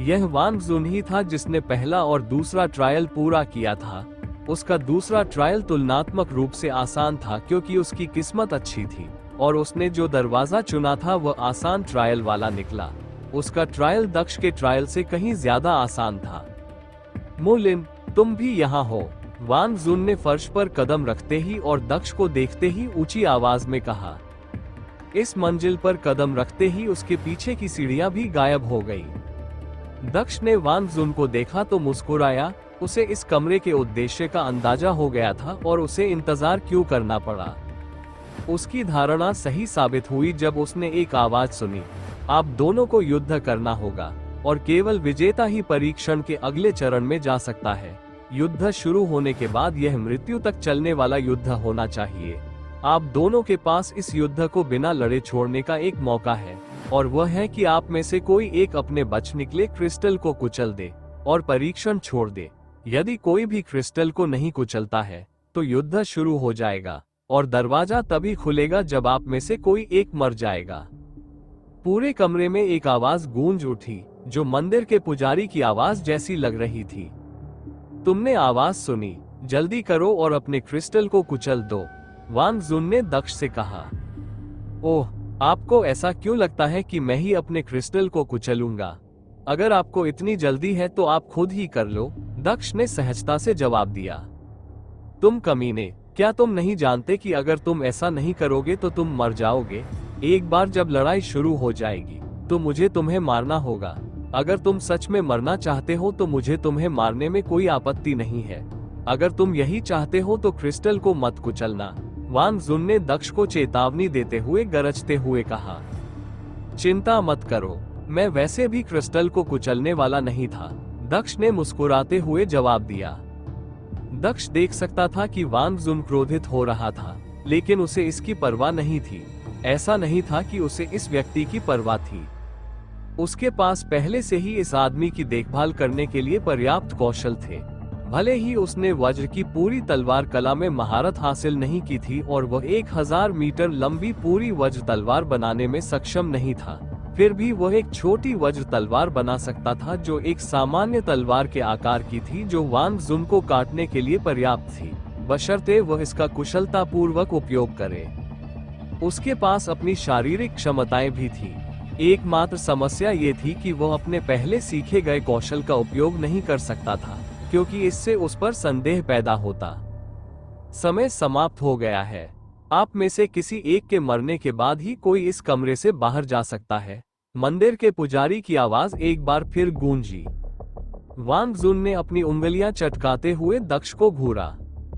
यह वांग जुन ही था जिसने पहला और दूसरा ट्रायल पूरा किया था। उसका दूसरा ट्रायल तुलनात्मक रूप से आसान था क्योंकि उसकी किस्मत अच्छी थी और उसने जो दरवाजा चुना था वह आसान ट्रायल वाला निकला। उसका ट्रायल दक्ष के ट्रायल से कहीं ज्यादा आसान था। मुलिन, तुम भी यहाँ हो? वांग जुन ने फर्श पर कदम रखते ही और दक्ष को देखते ही ऊंची आवाज में कहा। इस मंजिल पर कदम रखते ही उसके पीछे की सीढ़ियां भी गायब हो गई। दक्ष ने वांग जुन को देखा तो मुस्कुराया। उसे इस कमरे के उद्देश्य का अंदाजा हो गया था और उसे इंतजार क्यों करना पड़ा। उसकी धारणा सही साबित हुई जब उसने एक आवाज सुनी। आप दोनों को युद्ध करना होगा और केवल विजेता ही परीक्षण के अगले चरण में जा सकता है। युद्ध शुरू होने के बाद यह मृत्यु तक चलने वाला युद्ध होना चाहिए। आप दोनों के पास इस युद्ध को बिना लड़े छोड़ने का एक मौका है, और वह है कि आप में से कोई एक अपने बच निकले क्रिस्टल को कुचल दे और परीक्षण छोड़ दे। यदि कोई भी क्रिस्टल को नहीं कुचलता है तो युद्ध शुरू हो जाएगा और दरवाजा तभी खुलेगा जब आप में से कोई एक मर जाएगा। पूरे कमरे में एक आवाज गूंज उठी जो मंदिर के पुजारी की आवाज जैसी लग रही थी। तुमने आवाज सुनी, जल्दी करो और अपने क्रिस्टल को कुचल दो, वांग जुन ने दक्ष से कहा। ओह, आपको ऐसा क्यों लगता है कि मैं ही अपने क्रिस्टल को कुचलूंगा? अगर आपको इतनी जल्दी है तो आप खुद ही कर लो, दक्ष ने सहजता से जवाब दिया, तुम कमीने, क्या तुम नहीं जानते कि अगर तुम ऐसा नहीं करोगे तो तुम मर जाओगे? एक बार जब लड़ाई शुरू हो जाएगी तो मुझे तुम्हें मारना होगा। अगर तुम सच में मरना चाहते हो तो मुझे तुम्हें मारने में कोई आपत्ति नहीं है। अगर तुम यही चाहते हो तो क्रिस्टल को मत कुचलना। वांग जुन ने दक्ष को चेतावनी देते हुए गरजते हुए कहा, चिंता मत करो, मैं वैसे भी क्रिस्टल को कुचलने वाला नहीं था। दक्ष ने मुस्कुराते हुए जवाब दिया। दक्ष देख सकता था कि वांग जुन क्रोधित हो रहा था, लेकिन उसे इसकी परवाह नहीं थी। ऐसा नहीं था कि उसे इस व्यक्ति की परवाह थी। उसके पास पहले से ही इस आदमी की देखभाल करने के लिए पर्याप्त कौशल थे। भले ही उसने वज्र की पूरी तलवार कला में महारत हासिल नहीं की थी और वह 1000 मीटर लंबी पूरी वज्र तलवार बनाने में सक्षम नहीं था, फिर भी वह एक छोटी वज्र तलवार बना सकता था जो एक सामान्य तलवार के आकार की थी, जो वांग जुन को काटने के लिए पर्याप्त थी, बशर्ते वह इसका कुशलतापूर्वक उपयोग करे। उसके पास अपनी शारीरिक क्षमताएं भी थी। एकमात्र समस्या ये थी कि वह अपने पहले सीखे गए कौशल का उपयोग नहीं कर सकता था, क्योंकि इससे उस पर संदेह पैदा होता। समय समाप्त हो गया है। आप में से किसी एक के मरने के बाद ही कोई इस कमरे से बाहर जा सकता है। मंदिर के पुजारी की आवाज एक बार फिर गूंजी। वांग जुन ने अपनी उंगलियां चटकाते हुए दक्ष को घूरा।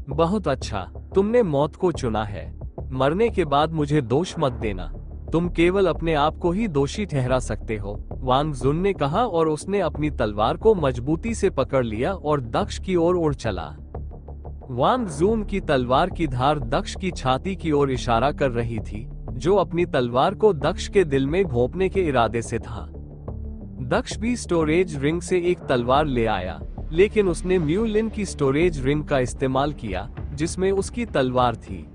बहुत अच्छा, तुमने मौत को चुना है। मरने के बाद मुझे दोष मत देना। तुम केवल अपने आप को ही दोषी ठहरा सकते हो, वांग जुन ने कहा और उसने अपनी तलवार को मजबूती से पकड़ लिया और दक्ष की ओर उड़ चला। वांग जुन की तलवार की धार दक्ष की छाती की ओर इशारा कर रही थी, जो अपनी तलवार को दक्ष के दिल में घोंपने के इरादे से था। दक्ष भी स्टोरेज रिंग से एक तलवार ले आया, लेकिन उसने म्यूलिन की स्टोरेज रिंग का इस्तेमाल किया, जिसमें उसकी तलवार थी।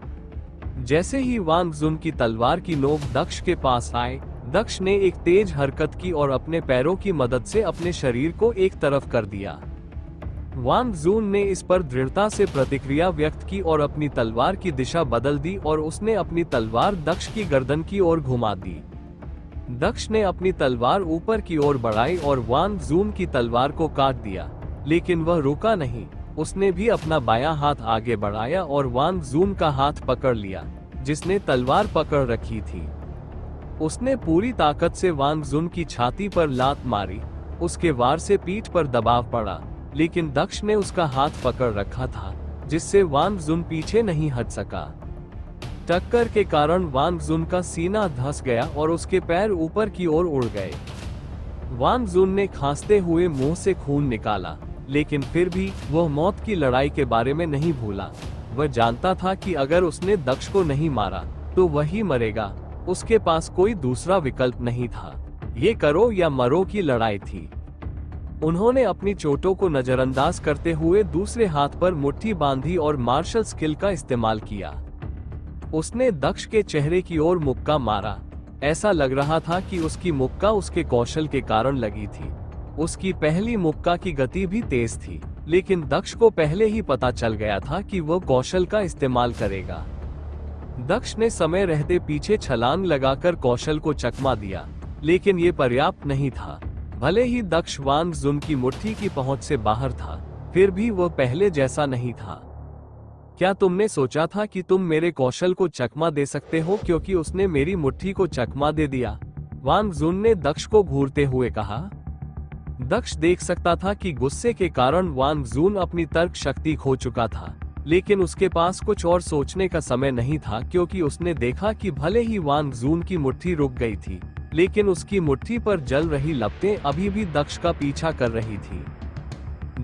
जैसे ही वांग जुन की तलवार की नोक दक्ष के पास आए, दक्ष ने एक तेज हरकत की और अपने पैरों की मदद से अपने शरीर को एक तरफ कर दिया। वांग जुन ने इस पर दृढ़ता से प्रतिक्रिया व्यक्त की और अपनी तलवार की दिशा बदल दी और उसने अपनी तलवार दक्ष की गर्दन की ओर घुमा दी। दक्ष ने अपनी तलवार ऊपर की ओर बढ़ाई और वांग जुन की तलवार को काट दिया, लेकिन वह रुका नहीं। उसने भी अपना बायां हाथ आगे बढ़ाया और वांग जुन का हाथ पकड़ लिया, जिसने तलवार पकड़ रखी थी। उसने पूरी ताकत से वांग जुन की छाती पर लात मारी। उसके वार से पीठ पर दबाव पड़ा, लेकिन दक्ष ने उसका हाथ पकड़ रखा था, जिससे वांग जुन पीछे नहीं हट सका। टक्कर के कारण वांग जुन का सीना धंस गया और उसके पैर ऊपर की ओर उड़ गए। वांग जुन ने खांसते हुए मुंह से खून निकाला, लेकिन फिर भी वह मौत की लड़ाई के बारे में नहीं भूला। वह जानता था कि अगर उसने दक्ष को नहीं मारा तो वही मरेगा। उसके पास कोई दूसरा विकल्प नहीं था। ये करो या मरो की लड़ाई थी। उन्होंने अपनी चोटों को नजरअंदाज करते हुए दूसरे हाथ पर मुट्ठी बांधी और मार्शल स्किल का इस्तेमाल किया। उसने दक्ष के चेहरे की ओर मुक्का मारा। ऐसा लग रहा था कि उसकी मुक्का उसके कौशल के कारण लगी थी। उसकी पहली मुक्का की गति भी तेज थी, लेकिन दक्ष को पहले ही पता चल गया था कि वह कौशल का इस्तेमाल करेगा। दक्ष ने समय रहते पीछे छलांग लगाकर कौशल को चकमा दिया, लेकिन ये पर्याप्त नहीं था। भले ही दक्ष वांग जुन की मुट्ठी की पहुंच से बाहर था, फिर भी वह पहले जैसा नहीं था। क्या तुमने सोचा था कि तुम मेरे कौशल को चकमा दे सकते हो क्योंकि उसने मेरी मुट्ठी को चकमा दे दिया? वांग जुन ने दक्ष को घूरते हुए कहा। दक्ष देख सकता था कि गुस्से के कारण वांग जुन अपनी तर्क शक्ति खो चुका था, लेकिन उसके पास कुछ और सोचने का समय नहीं था, क्योंकि उसने देखा कि भले ही वांग जुन की मुट्ठी रुक गई थी, लेकिन उसकी मुट्ठी पर जल रही लपटें अभी भी दक्ष का पीछा कर रही थी।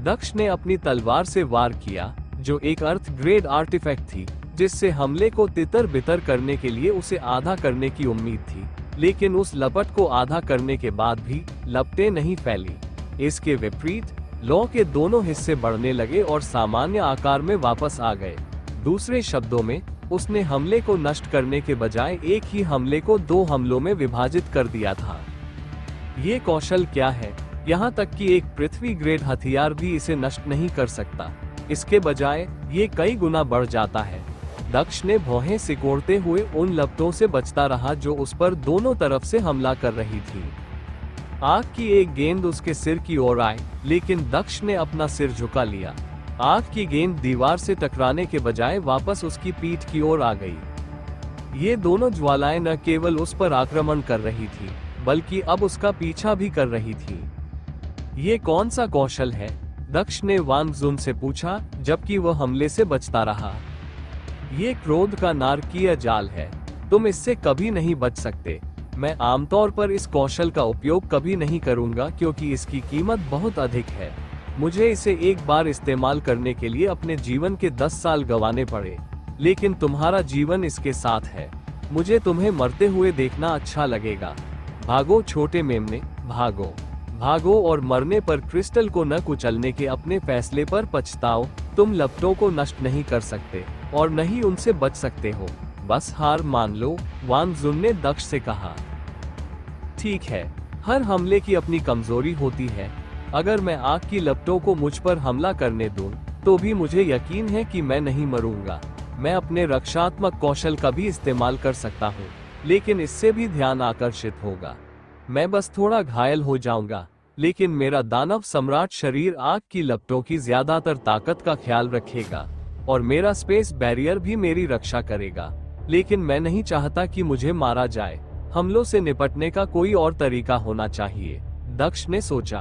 दक्ष ने अपनी तलवार से वार किया, जो एक अर्थ ग्रेड आर्टिफैक्ट थी, जिससे हमले को तितर बितर करने के लिए उसे आधा करने की उम्मीद थी, लेकिन उस लपट को आधा करने के बाद भी लपटें नहीं फैली। इसके विपरीत लौ के दोनों हिस्से बढ़ने लगे और सामान्य आकार में वापस आ गए। दूसरे शब्दों में, उसने हमले को नष्ट करने के बजाय एक ही हमले को 2 हमलों में विभाजित कर दिया था। ये कौशल क्या है? यहाँ तक कि एक पृथ्वी ग्रेड हथियार भी इसे नष्ट नहीं कर सकता। इसके बजाय ये कई गुना बढ़ जाता है। दक्ष ने भौहें सिकोड़ते हुए उन लपटों से बचता रहा जो उस पर दोनों तरफ से हमला कर रही थी। आग की एक गेंद उसके सिर की ओर आई, लेकिन दक्ष ने अपना सिर झुका लिया। आग की गेंद दीवार से टकराने के बजाय वापस उसकी पीठ की ओर आ गई। ये दोनों ज्वालाएं न केवल उस पर आक्रमण कर रही थी, बल्कि अब उसका पीछा भी कर रही थी। ये कौन सा कौशल है? दक्ष ने वांग जुन से पूछा, जबकि वह हमले से बचता रहा। ये क्रोध का नारकीय जाल है, तुम इससे कभी नहीं बच सकते। मैं आमतौर पर इस कौशल का उपयोग कभी नहीं करूंगा क्योंकि इसकी कीमत बहुत अधिक है। मुझे इसे एक बार इस्तेमाल करने के लिए अपने जीवन के 10 साल गंवाने पड़े, लेकिन तुम्हारा जीवन इसके साथ है। मुझे तुम्हें मरते हुए देखना अच्छा लगेगा। भागो छोटे मेमने, भागो भागो और मरने पर क्रिस्टल को न कुचलने के अपने फैसले पर पछताओ। तुम लपटों को नष्ट नहीं कर सकते और न ही उनसे बच सकते हो। बस हार मान लो, वांग जुन ने दक्ष से कहा। ठीक है, हर हमले की अपनी कमजोरी होती है। अगर मैं आग की लपटों को मुझ पर हमला करने दूं, तो भी मुझे यकीन है कि मैं नहीं मरूंगा। मैं अपने रक्षात्मक कौशल का भी इस्तेमाल कर सकता हूँ, लेकिन इससे भी ध्यान आकर्षित होगा। मैं बस थोड़ा घायल हो जाऊंगा, लेकिन मेरा दानव सम्राट शरीर आग की लपटों की ज्यादातर ताकत का ख्याल रखेगा और मेरा स्पेस बैरियर भी मेरी रक्षा करेगा। लेकिन मैं नहीं चाहता कि मुझे मारा जाए। हमलों से निपटने का कोई और तरीका होना चाहिए, दक्ष ने सोचा।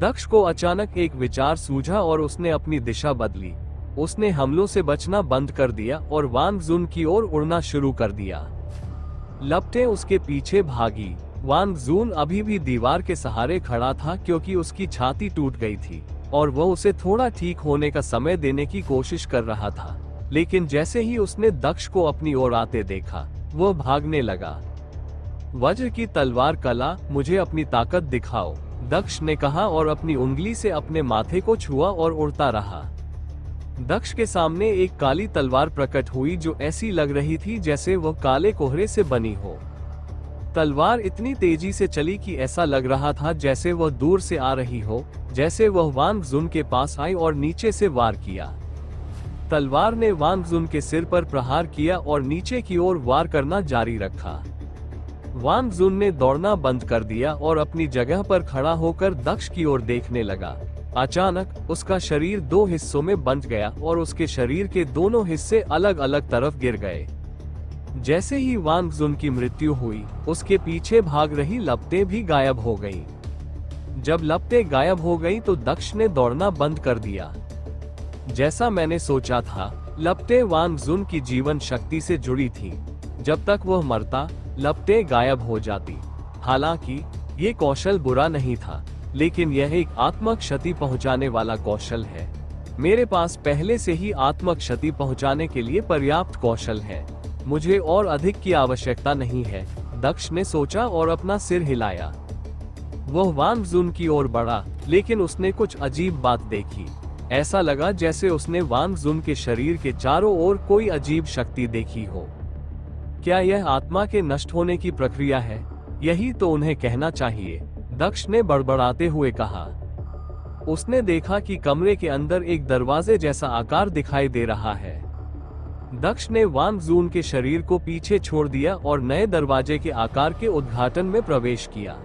दक्ष को अचानक एक विचार सूझा और उसने अपनी दिशा बदली। उसने हमलों से बचना बंद कर दिया और वांग जुन की ओर उड़ना शुरू कर दिया। लपटें उसके पीछे भागी। वांग जुन अभी भी दीवार के सहारे खड़ा था क्योंकि उसकी छाती टूट गई थी और वह उसे थोड़ा ठीक होने का समय देने की कोशिश कर रहा था। लेकिन जैसे ही उसने दक्ष को अपनी ओर आते देखा, वह भागने लगा। वज्र की तलवार कला, मुझे अपनी ताकत दिखाओ, दक्ष ने कहा और अपनी उंगली से अपने माथे को छुआ और उड़ता रहा। दक्ष के सामने एक काली तलवार प्रकट हुई जो ऐसी लग रही थी जैसे वह काले कोहरे से बनी हो। तलवार इतनी तेजी से चली कि ऐसा लग रहा था जैसे वह दूर से आ रही हो। जैसे वह वांग जुन के पास आई और नीचे से वार किया। तलवार ने वांग जुन के सिर पर प्रहार किया और नीचे की ओर वार करना जारी रखा। वांग जुन ने दौड़ना बंद कर दिया और अपनी जगह पर खड़ा होकर दक्ष की ओर देखने लगा। अचानक उसका शरीर 2 हिस्सों में बंट गया और उसके शरीर के दोनों हिस्से अलग अलग तरफ गिर गए। जैसे ही वांग जुन की मृत्यु हुई, उसके पीछे भाग रही लपटें भी गायब हो गईं। जब लपटें गायब हो गईं तो दक्ष ने दौड़ना बंद कर दिया। जैसा मैंने सोचा था, लपटें वांग जुन की जीवन शक्ति से जुड़ी थीं। जब तक वह मरता, लपटें गायब हो जाती। हालांकि ये कौशल बुरा नहीं था, लेकिन यह एक आत्मक क्षति पहुंचाने वाला कौशल है। मेरे पास पहले से ही आत्मक क्षति पहुंचाने के लिए पर्याप्त कौशल है। मुझे और अधिक की आवश्यकता नहीं है, दक्ष ने सोचा और अपना सिर हिलाया। वह वांग जुन की ओर बढ़ा, लेकिन उसने कुछ अजीब बात देखी। ऐसा लगा जैसे उसने वांग जुन के शरीर के चारों ओर कोई अजीब शक्ति देखी हो। क्या यह आत्मा के नष्ट होने की प्रक्रिया है? यही तो उन्हें कहना चाहिए, दक्ष ने बड़बड़ाते हुए कहा। उसने देखा कि कमरे के अंदर एक दरवाजे जैसा आकार दिखाई दे रहा है। दक्ष ने वांग जुन के शरीर को पीछे छोड़ दिया और नए दरवाजे के आकार के उद्घाटन में प्रवेश किया।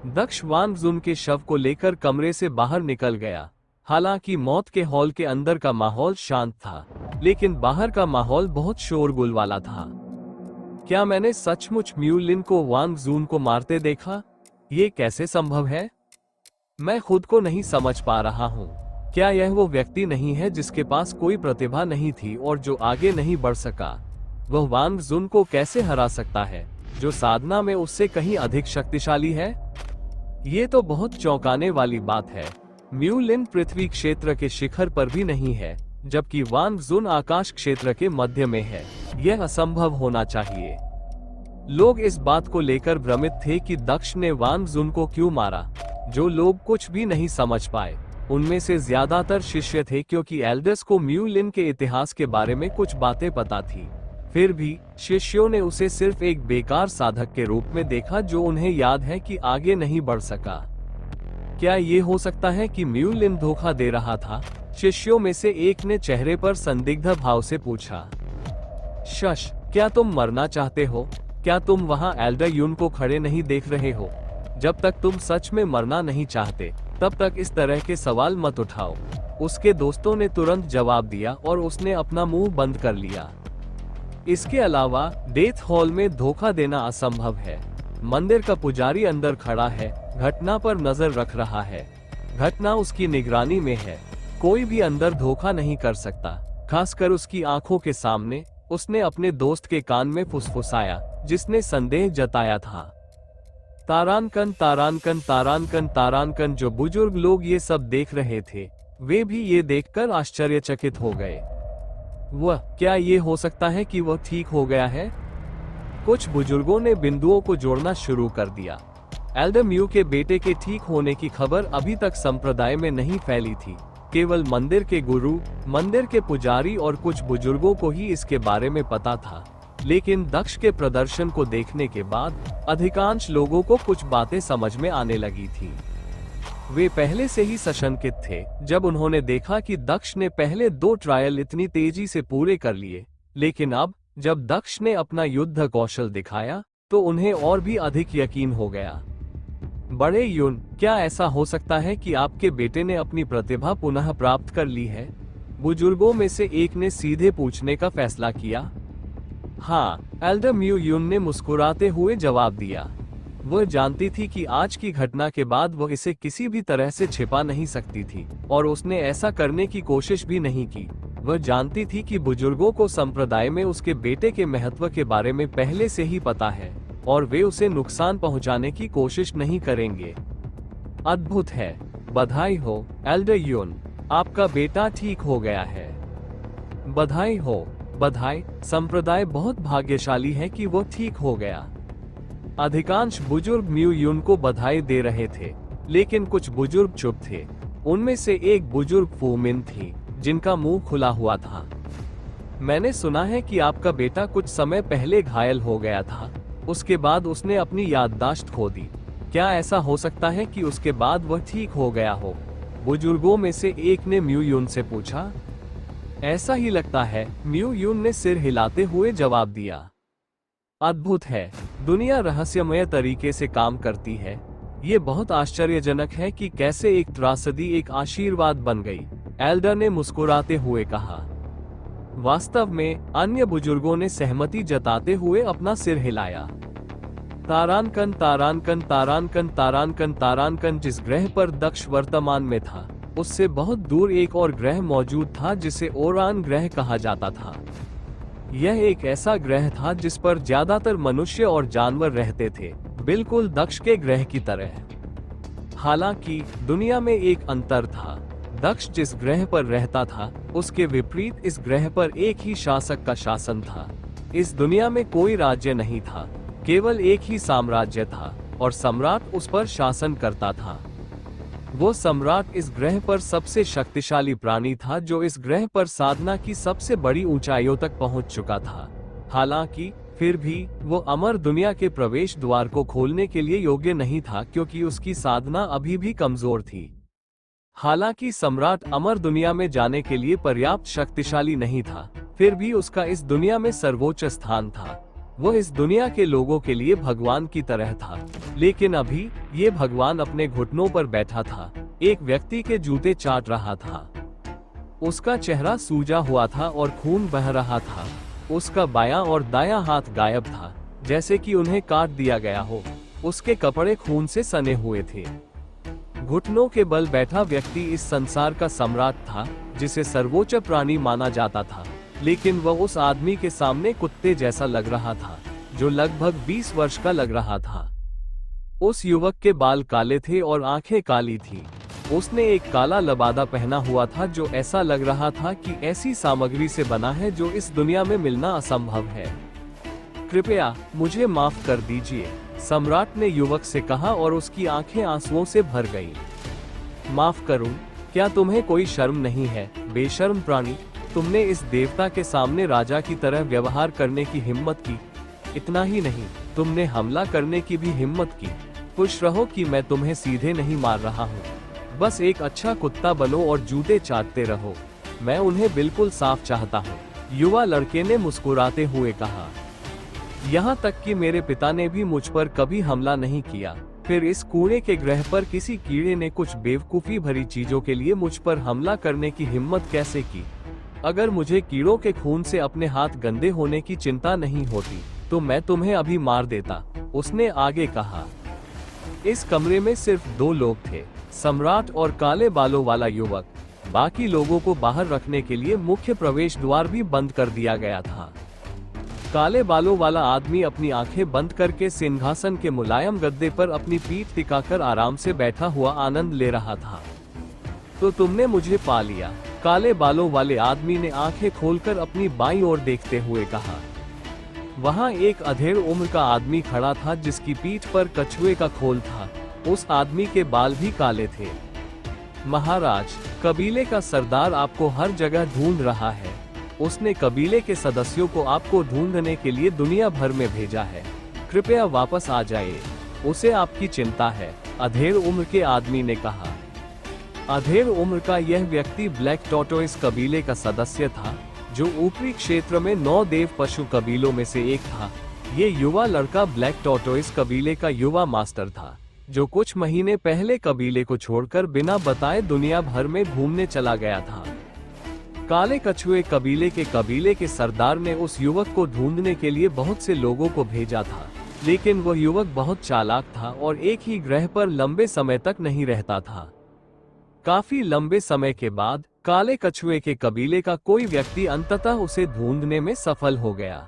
दक्ष वांग जुन के शव को लेकर कमरे से बाहर निकल गया। हालांकि मौत के हॉल के अंदर का माहौल शांत था, लेकिन बाहर का माहौल बहुत शोरगुल वाला था। क्या मैंने सचमुच म्यू लिन को वांग जुन को मारते देखा? ये कैसे संभव है? मैं खुद को नहीं समझ पा रहा हूँ। क्या यह वो व्यक्ति नहीं है जिसके पास कोई प्रतिभा नहीं थी और जो आगे नहीं बढ़ सका? वह वांग जुन को कैसे हरा सकता है, जो साधना में उससे कहीं अधिक शक्तिशाली है? ये तो बहुत चौंकाने वाली बात है। म्यू लिन पृथ्वी क्षेत्र के शिखर पर भी नहीं है, जबकि वांग जुन आकाश क्षेत्र के मध्य में है। यह असंभव होना चाहिए। लोग इस बात को लेकर भ्रमित थे कि दक्ष ने वांग जुन को क्यों मारा। जो लोग कुछ भी नहीं समझ पाए, उनमें से ज्यादातर शिष्य थे, क्योंकि एल्डर्स को म्यू लिन के इतिहास के बारे में कुछ बातें पता थी। फिर भी शिष्यों ने उसे सिर्फ एक बेकार साधक के रूप में देखा जो उन्हें याद है कि आगे नहीं बढ़ सका। क्या ये हो सकता है कि म्यू लिन धोखा दे रहा था? शिष्यों में से एक ने चेहरे पर संदिग्ध भाव से पूछा। शश, क्या तुम मरना चाहते हो? क्या तुम वहां एल्डर यून को खड़े नहीं देख रहे हो? जब तक तुम सच में मरना नहीं चाहते तब तक इस तरह के सवाल मत उठाओ। उसके दोस्तों ने तुरंत जवाब दिया और उसने अपना मुंह बंद कर लिया। इसके अलावा डेथ हॉल में धोखा देना असंभव है। मंदिर का पुजारी अंदर खड़ा है, घटना पर नजर रख रहा है, घटना उसकी निगरानी में है। कोई भी अंदर धोखा नहीं कर सकता, खासकर उसकी आंखों के सामने। उसने अपने दोस्त के कान में फुसफुसाया, जिसने संदेह जताया था। तारानकन तारानकन तारानकन तारानकन। जो बुजुर्ग लोग ये सब देख रहे थे, वे भी ये देखकर आश्चर्यचकित हो गए। क्या ये हो सकता है कि वह ठीक हो गया है? कुछ बुजुर्गों ने बिंदुओं को जोड़ना शुरू कर दिया। एल्डर म्यू के बेटे के ठीक होने की खबर अभी तक संप्रदाय में नहीं फैली थी। केवल मंदिर के गुरु, मंदिर के पुजारी और कुछ बुजुर्गों को ही इसके बारे में पता था। लेकिन दक्ष के प्रदर्शन को देखने के बाद अधिकांश लोगों को कुछ बातें समझ में आने लगी थी। वे पहले से ही सशंकित थे जब उन्होंने देखा कि दक्ष ने पहले 2 ट्रायल इतनी तेजी से पूरे कर लिए, लेकिन अब जब दक्ष ने अपना युद्ध कौशल दिखाया तो उन्हें और भी अधिक यकीन हो गया। बड़े युन, क्या ऐसा हो सकता है कि आपके बेटे ने अपनी प्रतिभा पुनः प्राप्त कर ली है? बुजुर्गों में से एक ने सीधे पूछने का फैसला किया। हाँ, एल्डर म्यू युन ने मुस्कुराते हुए जवाब दिया। वह जानती थी कि आज की घटना के बाद वह इसे किसी भी तरह से छिपा नहीं सकती थी, और उसने ऐसा करने की कोशिश भी नहीं की। वह जानती थी कि बुजुर्गों को संप्रदाय में उसके बेटे के महत्व के बारे में पहले से ही पता है, और वे उसे नुकसान पहुंचाने की कोशिश नहीं करेंगे। अद्भुत है, बधाई हो एल्डर युन, आपका बेटा ठीक हो गया है। बधाई हो, बधाई। संप्रदाय बहुत भाग्यशाली है कि वो ठीक हो गया। अधिकांश बुजुर्ग म्यू युन को बधाई दे रहे थे, लेकिन कुछ बुजुर्ग चुप थे। उनमें से एक बुजुर्ग फू मिन थी, जिनका मुंह खुला हुआ था। मैंने सुना है कि आपका बेटा कुछ समय पहले घायल हो गया था, उसके बाद उसने अपनी याददाश्त खो दी। क्या ऐसा हो सकता है कि उसके बाद वह ठीक हो गया हो? बुजुर्गों में से एक ने म्यू युन से पूछा। ऐसा ही लगता है, म्यू युन ने सिर हिलाते हुए जवाब दिया। अद्भुत है, दुनिया रहस्यमय तरीके से काम करती है। ये बहुत आश्चर्यजनक है कि कैसे एक त्रासदी एक आशीर्वाद बन गई, एल्डर ने मुस्कुराते हुए कहा। वास्तव में, अन्य बुजुर्गों ने सहमति जताते हुए अपना सिर हिलाया। तारानकन तारानकन तारानकन तारानकन तारानकन। जिस ग्रह पर दक्ष वर्तमान में था, उससे बहुत दूर एक और ग्रह मौजूद था जिसे ओरान ग्रह कहा जाता था। यह एक ऐसा ग्रह था जिस पर ज्यादातर मनुष्य और जानवर रहते थे, बिल्कुल दक्ष के ग्रह की तरह। हालांकि दुनिया में एक अंतर था। दक्ष जिस ग्रह पर रहता था, उसके विपरीत इस ग्रह पर एक ही शासक का शासन था। इस दुनिया में कोई राज्य नहीं था, केवल एक ही साम्राज्य था, और सम्राट उस पर शासन करता था। वो सम्राट इस ग्रह पर सबसे शक्तिशाली प्राणी था, जो इस ग्रह पर साधना की सबसे बड़ी ऊंचाइयों तक पहुंच चुका था। हालांकि फिर भी वो अमर दुनिया के प्रवेश द्वार को खोलने के लिए योग्य नहीं था, क्योंकि उसकी साधना अभी भी कमजोर थी। हालांकि सम्राट अमर दुनिया में जाने के लिए पर्याप्त शक्तिशाली नहीं था, फिर भी उसका इस दुनिया में सर्वोच्च स्थान था। वो इस दुनिया के लोगों के लिए भगवान की तरह था, लेकिन अभी ये भगवान अपने घुटनों पर बैठा था, एक व्यक्ति के जूते चाट रहा था। उसका चेहरा सूजा हुआ था और खून बह रहा था। उसका बायां और दायां हाथ गायब था, जैसे कि उन्हें काट दिया गया हो। उसके कपड़े खून से सने हुए थे। घुटनों के बल बैठा व्यक्ति इस संसार का सम्राट था, जिसे सर्वोच्च प्राणी माना जाता था, लेकिन वह उस आदमी के सामने कुत्ते जैसा लग रहा था, जो लगभग 20 वर्ष का लग रहा था। उस युवक के बाल काले थे और आंखें काली थी। उसने एक काला लबादा पहना हुआ था, जो ऐसा लग रहा था कि ऐसी सामग्री से बना है जो इस दुनिया में मिलना असंभव है। कृपया मुझे माफ कर दीजिए, सम्राट ने युवक से कहा, और उसकी आंखें आंसुओं से भर गईं। माफ करूं? क्या तुम्हें कोई शर्म नहीं है, बेशर्म प्राणी? तुमने इस देवता के सामने राजा की तरह व्यवहार करने की हिम्मत की। इतना ही नहीं, तुमने हमला करने की भी हिम्मत की। खुश रहो कि मैं तुम्हें सीधे नहीं मार रहा हूँ। बस एक अच्छा कुत्ता बनो और जूते चाटते रहो। मैं उन्हें बिल्कुल साफ चाहता हूँ, युवा लड़के ने मुस्कुराते हुए कहा। यहाँ तक कि मेरे पिता ने भी मुझ पर कभी हमला नहीं किया। फिर इस कूड़े के ग्रह पर किसी कीड़े ने कुछ बेवकूफी भरी चीजों के लिए मुझ पर हमला करने की हिम्मत कैसे की? अगर मुझे कीड़ों के खून से अपने हाथ गंदे होने की चिंता नहीं होती तो मैं तुम्हें अभी मार देता, उसने आगे कहा। इस कमरे में सिर्फ 2 लोग थे, सम्राट और काले बालों वाला युवक। बाकी लोगों को बाहर रखने के लिए मुख्य प्रवेश द्वार भी बंद कर दिया गया था। काले बालों वाला आदमी अपनी आंखें बंद करके सिंहासन के मुलायम गद्दे पर अपनी पीठ टिकाकर आराम से बैठा हुआ आनंद ले रहा था। तो तुमने मुझे पा लिया, काले बालों वाले आदमी ने आंखें खोलकर अपनी बाईं ओर देखते हुए कहा। वहां एक अधेड़ उम्र का आदमी खड़ा था जिसकी पीठ पर कछुए का खोल था। उस आदमी के बाल भी काले थे। महाराज, कबीले का सरदार आपको हर जगह ढूंढ रहा है। उसने कबीले के सदस्यों को आपको ढूंढने के लिए दुनिया भर में भेजा है। कृपया वापस आ जाइए, उसे आपकी चिंता है, अधेड़ उम्र के आदमी ने कहा। अधेड़ उम्र का यह व्यक्ति ब्लैक टॉर्टोइस कबीले का सदस्य था, जो ऊपरी क्षेत्र में 9 देव पशु कबीलों में से एक था। ये युवा लड़का ब्लैक टॉर्टोइस कबीले का युवा मास्टर था, जो कुछ महीने पहले कबीले को छोड़कर बिना बताए दुनिया भर में घूमने चला गया था। काले कछुए कबीले के सरदार ने उस युवक को ढूंढने के लिए बहुत से लोगों को भेजा था, लेकिन वह युवक बहुत चालाक था और एक ही ग्रह पर लंबे समय तक नहीं रहता था। काफी लंबे समय के बाद काले कछुए के कबीले का कोई व्यक्ति अंततः उसे ढूंढने में सफल हो गया।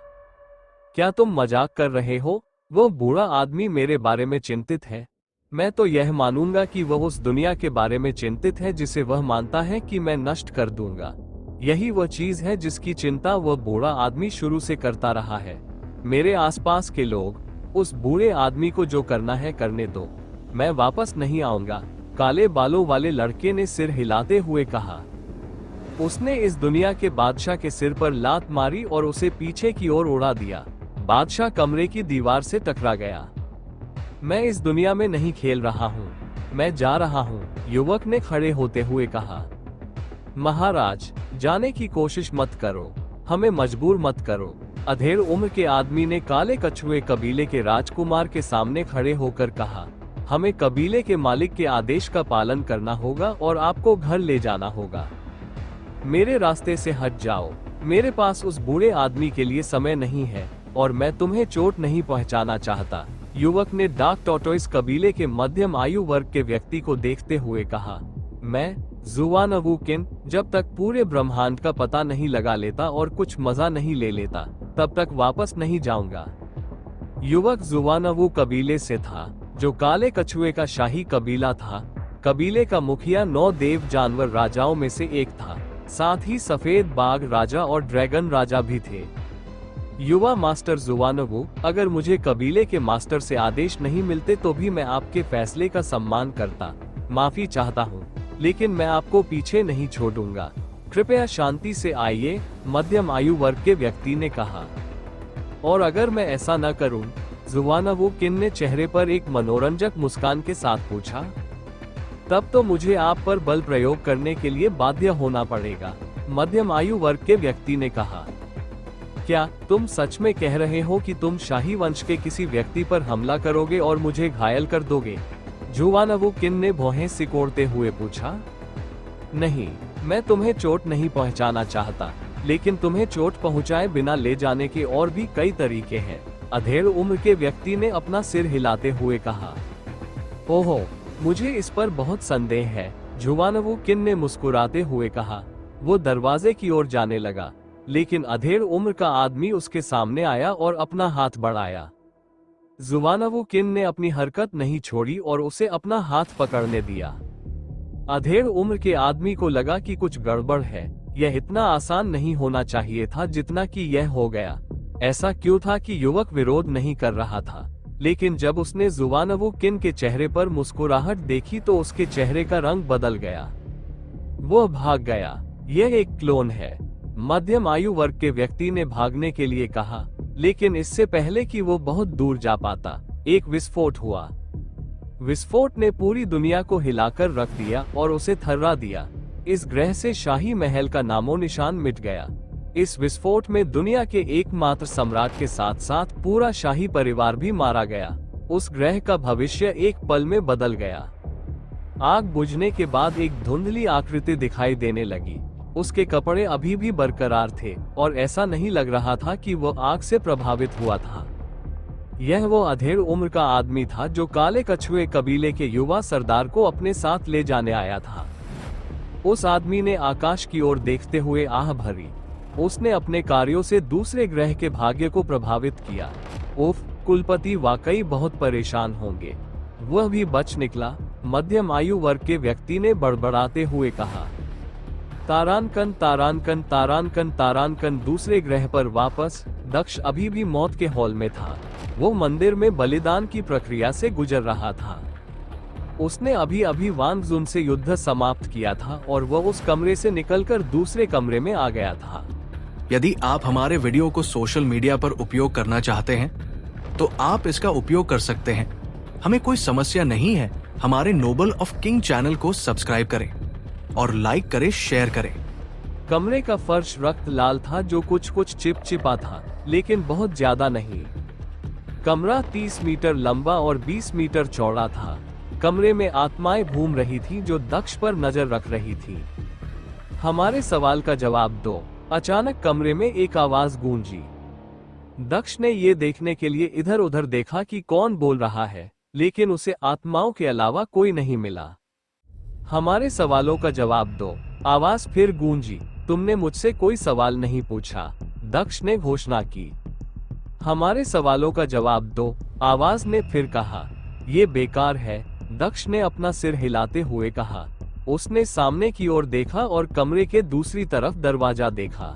क्या तुम मजाक कर रहे हो? वह बूढ़ा आदमी मेरे बारे में चिंतित है। मैं तो यह मानूंगा कि वह उस दुनिया के बारे में चिंतित है जिसे वह मानता है कि मैं नष्ट कर दूंगा। यही वह चीज है जिसकी चिंता वह बूढ़ा आदमी शुरू से करता रहा है। मेरे आसपास के लोग उस बूढ़े आदमी को जो करना है करने दो, मैं वापस नहीं आऊंगा, काले बालों वाले लड़के ने सिर हिलाते हुए कहा। उसने इस दुनिया के बादशाह के सिर पर लात मारी और उसे पीछे की ओर उड़ा दिया। बादशाह कमरे की दीवार से टकरा गया। मैं इस दुनिया में नहीं खेल रहा हूँ, मैं जा रहा हूँ, युवक ने खड़े होते हुए कहा। महाराज, जाने की कोशिश मत करो, हमें मजबूर मत करो, अधेड़ उम्र के आदमी ने काले कछुए कबीले के राजकुमार के सामने खड़े होकर कहा। हमें कबीले के मालिक के आदेश का पालन करना होगा और आपको घर ले जाना होगा। मेरे रास्ते से हट जाओ, मेरे पास उस बूढ़े आदमी के लिए समय नहीं है और मैं तुम्हें चोट नहीं पहुंचाना चाहता, युवक ने डार्क टॉर्टोइस कबीले के मध्यम आयु वर्ग के व्यक्ति को देखते हुए कहा। मैं ज़ुवानवुकिन जब तक पूरे ब्रह्मांड का पता नहीं लगा लेता और कुछ मजा नहीं ले लेता, तब तक वापस नहीं जाऊंगा। युवक ज़ुवानवु कबीले से था, जो काले कछुए का शाही कबीला था। कबीले का मुखिया 9 देव जानवर राजाओं में से एक था, साथ ही सफेद बाघ राजा और ड्रैगन राजा भी थे। युवा मास्टर ज़ुवानवु, अगर मुझे कबीले के मास्टर से आदेश नहीं मिलते तो भी मैं आपके फैसले का सम्मान करता। माफी चाहता हूँ, लेकिन मैं आपको पीछे नहीं छोड़ूंगा। कृपया शांति से आइए, मध्यम आयु वर्ग के व्यक्ति ने कहा। और अगर मैं ऐसा न करूं? ज़ुवानवुकिन ने चेहरे पर एक मनोरंजक मुस्कान के साथ पूछा। तब तो मुझे आप पर बल प्रयोग करने के लिए बाध्य होना पड़ेगा, मध्यम आयु वर्ग के व्यक्ति ने कहा। क्या तुम सच में कह रहे हो कि तुम शाही वंश के किसी व्यक्ति पर हमला करोगे और मुझे घायल कर दोगे? ज़ुवानवुकिन ने भौहें सिकोड़ते हुए पूछा। नहीं, मैं तुम्हें चोट नहीं पहुंचाना चाहता, लेकिन तुम्हें चोट पहुंचाए बिना ले जाने के और भी कई तरीके हैं, अधेड़ उम्र के व्यक्ति ने अपना सिर हिलाते हुए कहा। ओहो, मुझे इस पर बहुत संदेह है, ज़ुवानवुकिन ने मुस्कुराते हुए कहा। वो दरवाजे की ओर जाने लगा, लेकिन अधेड़ उम्र का आदमी उसके सामने आया और अपना हाथ बढ़ाया। ज़ुवानवुकिन ने अपनी हरकत नहीं छोड़ी और उसे अपना हाथ पकड़ने दिया। अधेड़ उम्र के आदमी को लगा कि कुछ गड़बड़ है, यह इतना आसान नहीं होना चाहिए था जितना कि यह हो गया। ऐसा क्यों था कि युवक विरोध नहीं कर रहा था, लेकिन जब उसने ज़ुवानवुकिन के चेहरे पर मुस्कुराहट देखी तो उसके चेहरे का रंग बदल गया। वो भाग गया। यह एक क्लोन है, मध्यम आयु वर्ग के व्यक्ति ने भागने के लिए कहा, लेकिन इससे पहले कि वो बहुत दूर जा पाता, एक विस्फोट हुआ। विस्फोट ने पूरी दुनिया को हिलाकर रख दिया और उसे थर्रा दिया। इस ग्रह से शाही महल का नामो निशान मिट गया। इस विस्फोट में दुनिया के एकमात्र सम्राट के साथ साथ पूरा शाही परिवार भी मारा गया। उस ग्रह का भविष्य एक पल में बदल गया। आग बुझने के बाद एक धुंधली आकृति दिखाई देने लगी। उसके कपड़े अभी भी बरकरार थे और ऐसा नहीं लग रहा था कि वह आग से प्रभावित हुआ था। यह वो अधेड़ उम्र का आदमी था जो काले कछुए कबीले के युवा सरदार को अपने साथ ले जाने आया था। उस आदमी ने आकाश की ओर देखते हुए आह भरी। उसने अपने कार्यों से दूसरे ग्रह के भाग्य को प्रभावित किया। उफ, कुलपति वाकई बहुत परेशान होंगे। वह भी बच निकला। मध्यम आयु वर्ग के व्यक्ति ने बड़बड़ाते हुए कहा, तारानकन तारानकन तारानकन तारानकन। दूसरे ग्रह पर वापस दक्ष अभी भी मौत के हॉल में था। वो मंदिर में बलिदान की प्रक्रिया से गुजर रहा था। उसने अभी अभी वांग जुन से युद्ध समाप्त किया था और वह उस कमरे से निकलकर दूसरे कमरे में आ गया था। यदि आप हमारे वीडियो को सोशल मीडिया पर उपयोग करना चाहते हैं तो आप इसका उपयोग कर सकते हैं। हमें कोई समस्या नहीं है। हमारे नोबल ऑफ किंग चैनल को सब्सक्राइब करें और लाइक करें, शेयर करें। कमरे का फर्श रक्त लाल था जो कुछ चिपचिपा था, लेकिन बहुत ज्यादा नहीं। कमरा 30 मीटर लंबा और 20 मीटर चौड़ा था। कमरे में आत्माएं घूम रही थी जो दक्ष पर नजर रख रही थी। हमारे सवाल का जवाब दो। अचानक कमरे में एक आवाज गूंजी। दक्ष ने ये देखने के लिए इधर उधर देखा कि कौन बोल रहा है, लेकिन उसे आत्माओं के अलावा कोई नहीं मिला। हमारे सवालों का जवाब दो। आवाज फिर गूंजी। तुमने मुझसे कोई सवाल नहीं पूछा, दक्ष ने घोषणा की। हमारे सवालों का जवाब दो। आवाज ने फिर कहा। ये बेकार है, दक्ष ने अपना सिर हिलाते हुए कहा। उसने सामने की ओर देखा और कमरे के दूसरी तरफ दरवाजा देखा।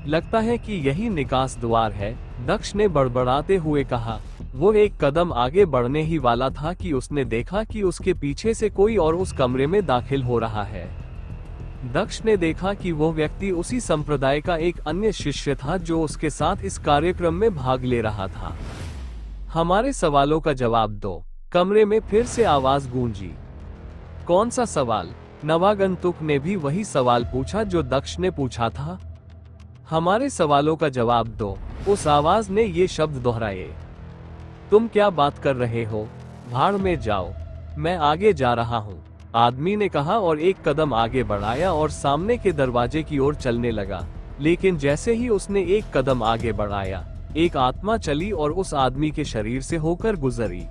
लगता है कि यही निकास द्वार है, दक्ष ने बड़बड़ाते हुए कहा। वो एक कदम आगे बढ़ने ही वाला था कि उसने देखा कि उसके पीछे से कोई और उस कमरे में दाखिल हो रहा है। दक्ष ने देखा कि वो व्यक्ति उसी संप्रदाय का एक अन्य शिष्य था जो उसके साथ इस कार्यक्रम में भाग ले रहा था। हमारे सवालों का जवाब दो। कमरे में फिर से आवाज गूंजी। कौन सा सवाल? नवागंतुक ने भी वही सवाल पूछा जो दक्ष ने पूछा था। हमारे सवालों का जवाब दो। उस आवाज ने ये शब्द दोहराए। तुम क्या बात कर रहे हो? भाड़ में जाओ, मैं आगे जा रहा हूँ, आदमी ने कहा और एक कदम आगे बढ़ाया और सामने के दरवाजे की ओर चलने लगा। लेकिन जैसे ही उसने एक कदम आगे बढ़ाया, एक आत्मा चली और उस आदमी के शरीर से होकर गुजरी।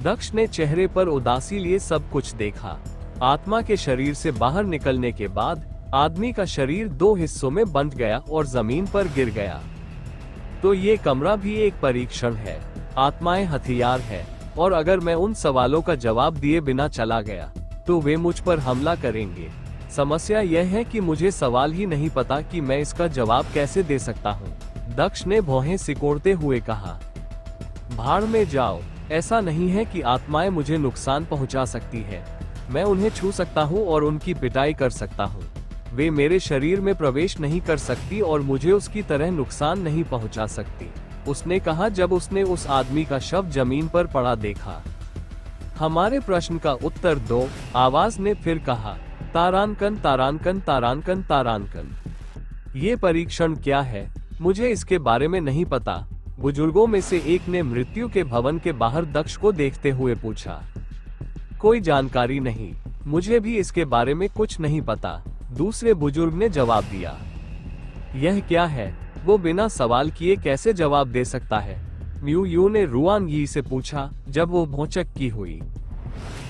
दक्ष ने चेहरे पर उदासी लिए सब कुछ देखा। आत्मा के शरीर से बाहर निकलने के बाद आदमी का शरीर 2 हिस्सों में बंट गया और जमीन पर गिर गया। तो ये कमरा भी एक परीक्षण है। आत्माएं हथियार है और अगर मैं उन सवालों का जवाब दिए बिना चला गया तो वे मुझ पर हमला करेंगे। समस्या यह है कि मुझे सवाल ही नहीं पता कि मैं इसका जवाब कैसे दे सकता हूँ, दक्ष ने भौहें सिकोड़ते हुए कहा। भाड़ में जाओ। ऐसा नहीं है कि आत्माएं मुझे नुकसान पहुंचा सकती है। मैं उन्हें छू सकता हूं और उनकी पिटाई कर सकता हूं। वे मेरे शरीर में प्रवेश नहीं कर सकती और मुझे उसकी तरह नुकसान नहीं पहुंचा सकती, उसने कहा जब उसने उस आदमी का शव जमीन पर पड़ा देखा। हमारे प्रश्न का उत्तर दो। आवाज ने फिर कहा। तारानकन तारानकन तारानकन तारानकन। ये परीक्षण क्या है? मुझे इसके बारे में नहीं पता, बुजुर्गों में से एक ने मृत्यु के भवन के बाहर दक्ष को देखते हुए पूछा। कोई जानकारी नहीं, मुझे भी इसके बारे में कुछ नहीं पता, दूसरे बुजुर्ग ने जवाब दिया। यह क्या है? वो बिना सवाल किए कैसे जवाब दे सकता है? म्यू यू ने रुआन यी से पूछा जब वो भौचक्की हुई।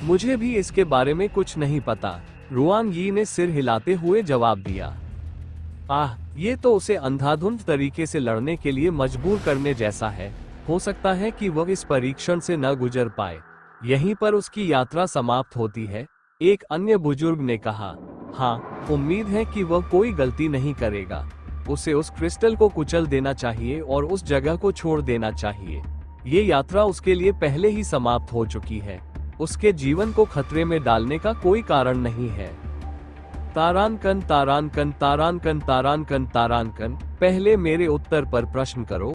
मुझे भी इसके बारे में कुछ नहीं पता, रुआन यी ने सिर हिलाते हुए जवाब दिया। आह, ये तो उसे अंधाधुंध तरीके से लड़ने के लिए मजबूर करने जैसा है। हो सकता है कि वह इस परीक्षण से न गुजर पाए। यहीं पर उसकी यात्रा समाप्त होती है, एक अन्य बुजुर्ग ने कहा। हाँ, उम्मीद है कि वह कोई गलती नहीं करेगा। उसे उस क्रिस्टल को कुचल देना चाहिए और उस जगह को छोड़ देना चाहिए। ये यात्रा उसके लिए पहले ही समाप्त हो चुकी है। उसके जीवन को खतरे में डालने का कोई कारण नहीं है। तारानकन तारानकन तारानकन तारानकन तारानकन। पहले मेरे उत्तर पर प्रश्न करो।